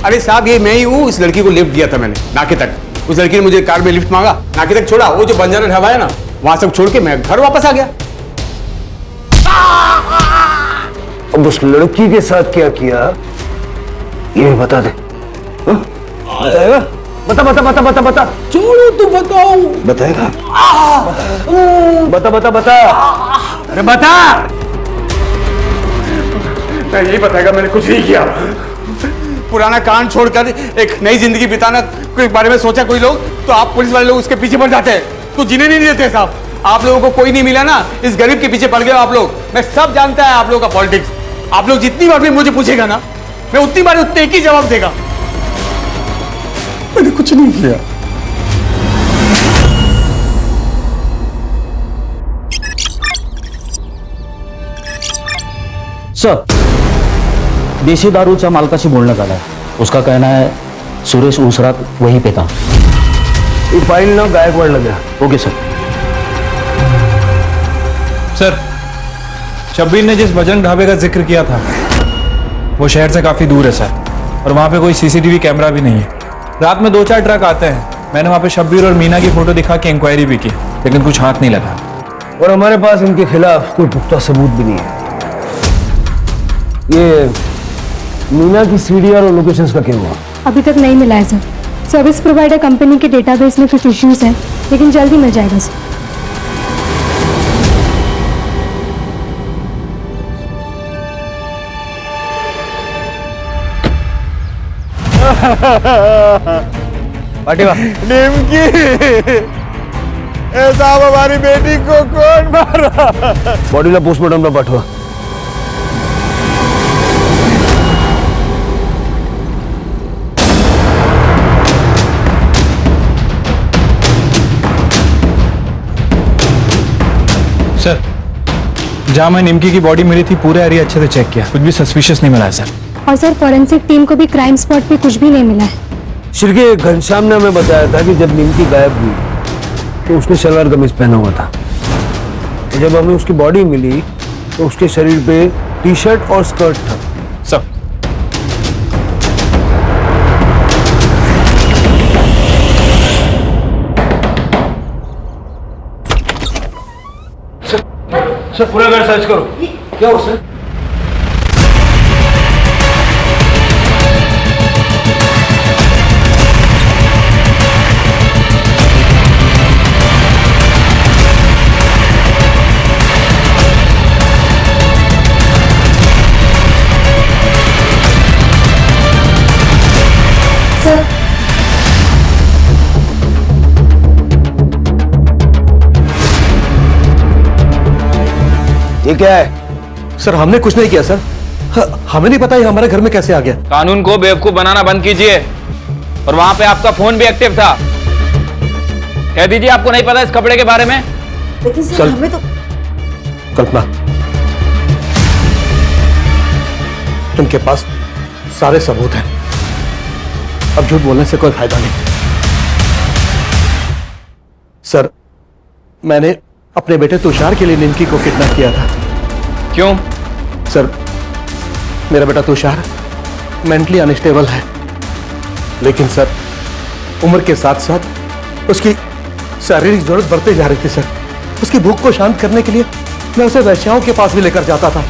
अरे साहब ये मैं ही हूं। इस लड़की को लिफ्ट दिया था मैंने नाके तक। उस लड़की ने मुझे कार में लिफ्ट मांगा, नाके तक छोड़ा। वो जो बंजारा ढाबा है ना, वहां सब छोड़ के मैं घर वापस आ गया। अब उस लड़की के साथ क्या किया ये बता दे। बताएगा? बता बता बता बता बता। छोड़ो तो बताओ। बताएगा? बता बता बता। अरे बता। मैं यही बताएगा, मैंने कुछ नहीं किया। पुराना कांड छोड़कर एक नई जिंदगी बिताना के बारे में सोचा कोई लोग, तो आप पुलिस वाले लोग उसके पीछे पड़ जाते हैं, तो जीने नहीं देते साहब। आप लोगों को कोई नहीं मिला ना, इस गरीब के पीछे पड़ गए आप लोग। मैं सब जानता है आप लोगों का पॉलिटिक्स। आप लोग जितनी बार भी मुझे पूछेगा ना, मैं उतनी बार उतने एक ही जवाब देगा, मैंने कुछ नहीं किया। सर, देशी दारूच्या मालकाशी बोलणं झालंय। उसका कहना है सुरेश उस रात वहीं पे था। ये फाइल ना गायकवाड़ लगा। Okay sir. सर, शब्बीर ने जिस बजरंग ढाबे का जिक्र किया था वो शहर से काफी दूर है सर, और वहां पे कोई सीसीटीवी कैमरा भी नहीं है। रात में 2-4 ट्रक आते हैं। मैंने वहां पे शब्बीर और मीना की फोटो दिखा के इंक्वायरी भी की, लेकिन कुछ हाथ नहीं लगा। और हमारे पास इनके खिलाफ कोई पुख्ता सबूत भी नहीं है। ये मीना की सीडीआर और लोकेशंस का क्या हुआ? अभी तक नहीं मिला है सर। सर्विस प्रोवाइडर कंपनी के डेटाबेस में कुछ इश्यूज हैं, लेकिन जल्दी मिल जाएगा सर। पाटिवा निमकी, साहब हमारी बेटी को कौन मारा? बॉडीला पोस्टमार्टमला पाठवा। सर, जहाँ मैं निमकी की बॉडी मिली थी पूरा एरिया अच्छे से चेक किया, कुछ भी सस्पिशियस नहीं मिला है सर। और सर फॉरेंसिक टीम को भी क्राइम स्पॉट पे कुछ भी नहीं मिला है। शिरके घनश्याम ने हमें बताया था कि जब निमकी गायब हुई तो उसने सलवार कमीज पहना हुआ था। जब हमें उसकी बॉडी मिली तो उसके शरीर पे टी शर्ट और स्कर्ट था। सर सर पूरा घर सर्च करो। क्या हो सर? ये क्या है? सर हमने कुछ नहीं किया सर। हमें नहीं पता ये हमारे घर में कैसे आ गया। कानून को बेवकूफ बनाना बंद कीजिए। और वहां पे आपका फोन भी एक्टिव था। कह दीजिए आपको नहीं पता इस कपड़े के बारे में। लेकिन सर हमें तो कल्पना, उनके पास सारे सबूत हैं, अब झूठ बोलने से कोई फायदा नहीं। सर मैंने अपने बेटे तुषार के लिए निमकी को किडनैप किया था। क्यों? सर मेरा बेटा तुषार मेंटली अनस्टेबल है, लेकिन सर उम्र के साथ साथ उसकी शारीरिक जरूरत बढ़ते जा रही थी। सर उसकी भूख को शांत करने के लिए मैं उसे वैश्याओं के पास भी लेकर जाता था,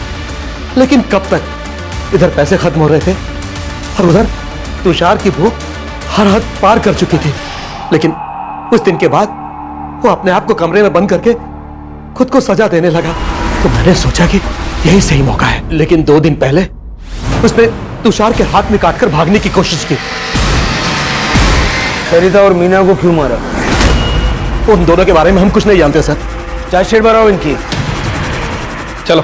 लेकिन कब तक? इधर पैसे खत्म हो रहे थे और उधर तुषार की भूख हर हद पार कर चुकी थी। लेकिन उस दिन के बाद वो अपने आप को कमरे में बंद करके खुद को सजा देने लगा, तो मैंने सोचा कि यही सही मौका है। लेकिन 2 दिन पहले उसने तुषार के हाथ में काटकर भागने की कोशिश की। सरिता और मीना को क्यों मारा? उन दोनों के बारे में हम कुछ नहीं जानते सर। चार्जशीट बनाओ इनकी। चलो।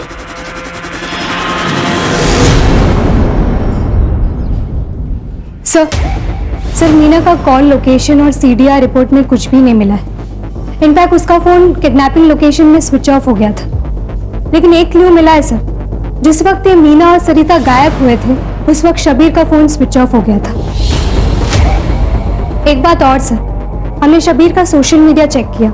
सर मीना का कॉल लोकेशन और सीडीआर रिपोर्ट में कुछ भी नहीं मिला है। इनफैक्ट उसका फोन किडनैपिंग लोकेशन में स्विच ऑफ हो गया था। लेकिन एक क्लू मिला है सर, जिस वक्त ये मीना और सरिता गायब हुए थे उस वक्त शबीर का फोन स्विच ऑफ हो गया था। एक बात और सर, हमने शबीर का सोशल मीडिया चेक किया,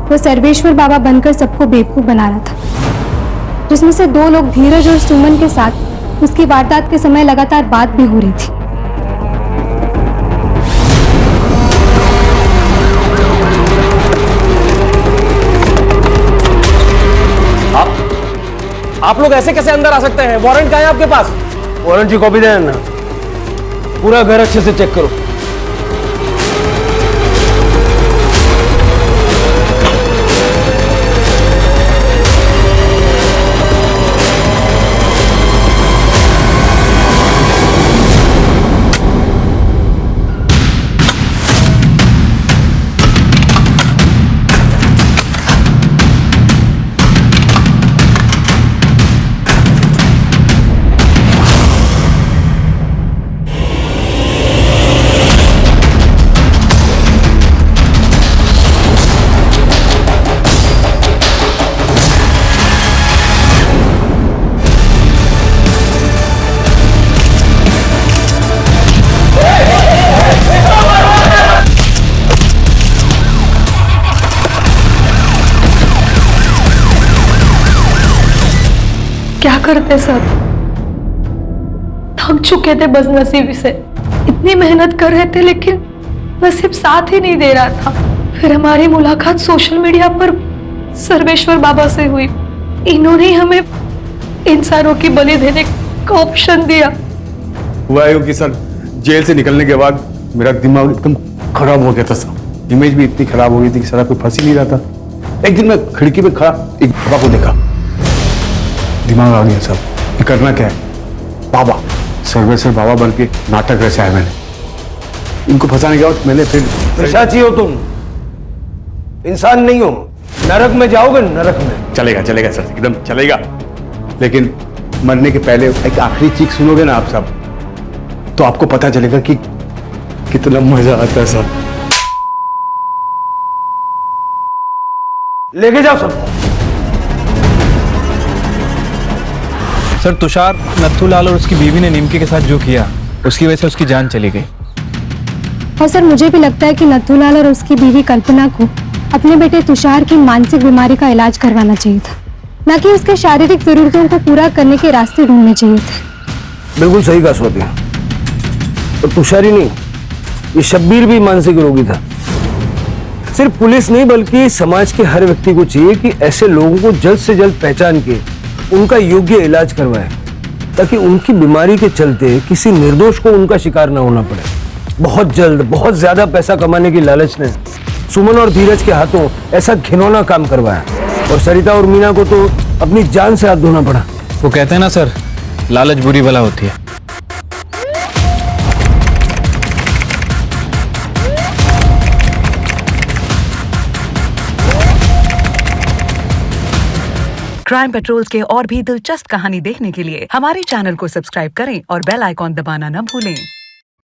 वो सर्वेश्वर बाबा बनकर सबको बेवकूफ बना रहा था, जिसमें से 2 लोग धीरज और सुमन के साथ उसकी वारदात के समय लगातार बात भी हो रही थी। आप लोग ऐसे कैसे अंदर आ सकते हैं? वारंट कहाँ है आपके पास? वारंट की कॉपी देना। पूरा घर अच्छे से चेक करो। क्या करते सब, थक चुके थे बस नसीब से। इतनी मेहनत कर रहे थे लेकिन नसीब साथ ही नहीं दे रहा था। फिर हमारी मुलाकात सोशल मीडिया पर सर्वेश्वर बाबा से हुई। इन्होंने हमें इंसानों की बलि देने का ऑप्शन दिया। हुआ है कि सर जेल से निकलने के बाद मेरा दिमाग एकदम खराब हो गया था सर। इमेज भी इतनी खराब हो गई थी कि सारा कोई फंस ही नहीं रहा था। एक दिन मैं खिड़की में खड़ा एक बाबा को देखा, दिमाग आ गया सब। करना क्या है? बाबा सर्वेश्वर बाबा बन के नाटक रचा है मैंने। इनको फंसाने के बाद मैंने फिर पिशाची हो तुम, इंसान नहीं हो। नरक में जाओगे, नरक में। चलेगा चलेगा सर, एकदम चलेगा। लेकिन मरने के पहले एक आखिरी चीख सुनोगे ना आप सब, तो आपको पता चलेगा कि कितना मजा आता है सर। लेके जाओ सब। सर तुषार, नथुलाल और उसकी बीवी ने निमकी के साथ जो किया उसकी वजह से उसकी जान चली गई। और सर मुझे भी लगता है कि नथुलाल और उसकी बीवी कल्पना को अपने बेटे तुषार की मानसिक बीमारी का इलाज करवाना चाहिए था, न कि उसके शारीरिक जरूरतों को पूरा करने के रास्ते ढूंढने चाहिए थे। बिल्कुल सही कहा स्वाति। और तुषार ही नहीं, ये शब्बीर भी मानसिक रोगी था। सिर्फ पुलिस नहीं बल्कि समाज के हर व्यक्ति को चाहिए कि ऐसे लोगों को जल्द से जल्द पहचान के उनका योग्य इलाज करवाए, ताकि उनकी बीमारी के चलते किसी निर्दोष को उनका शिकार न होना पड़े। बहुत जल्द बहुत ज्यादा पैसा कमाने की लालच ने सुमन और धीरज के हाथों ऐसा घिनौना काम करवाया, और सरिता और मीना को तो अपनी जान से हाथ धोना पड़ा। वो कहते हैं ना सर, लालच बुरी बला होती है। क्राइम पेट्रोल्स के और भी दिलचस्प कहानी देखने के लिए हमारे चैनल को सब्सक्राइब करें और बेल आइकॉन दबाना न भूलें।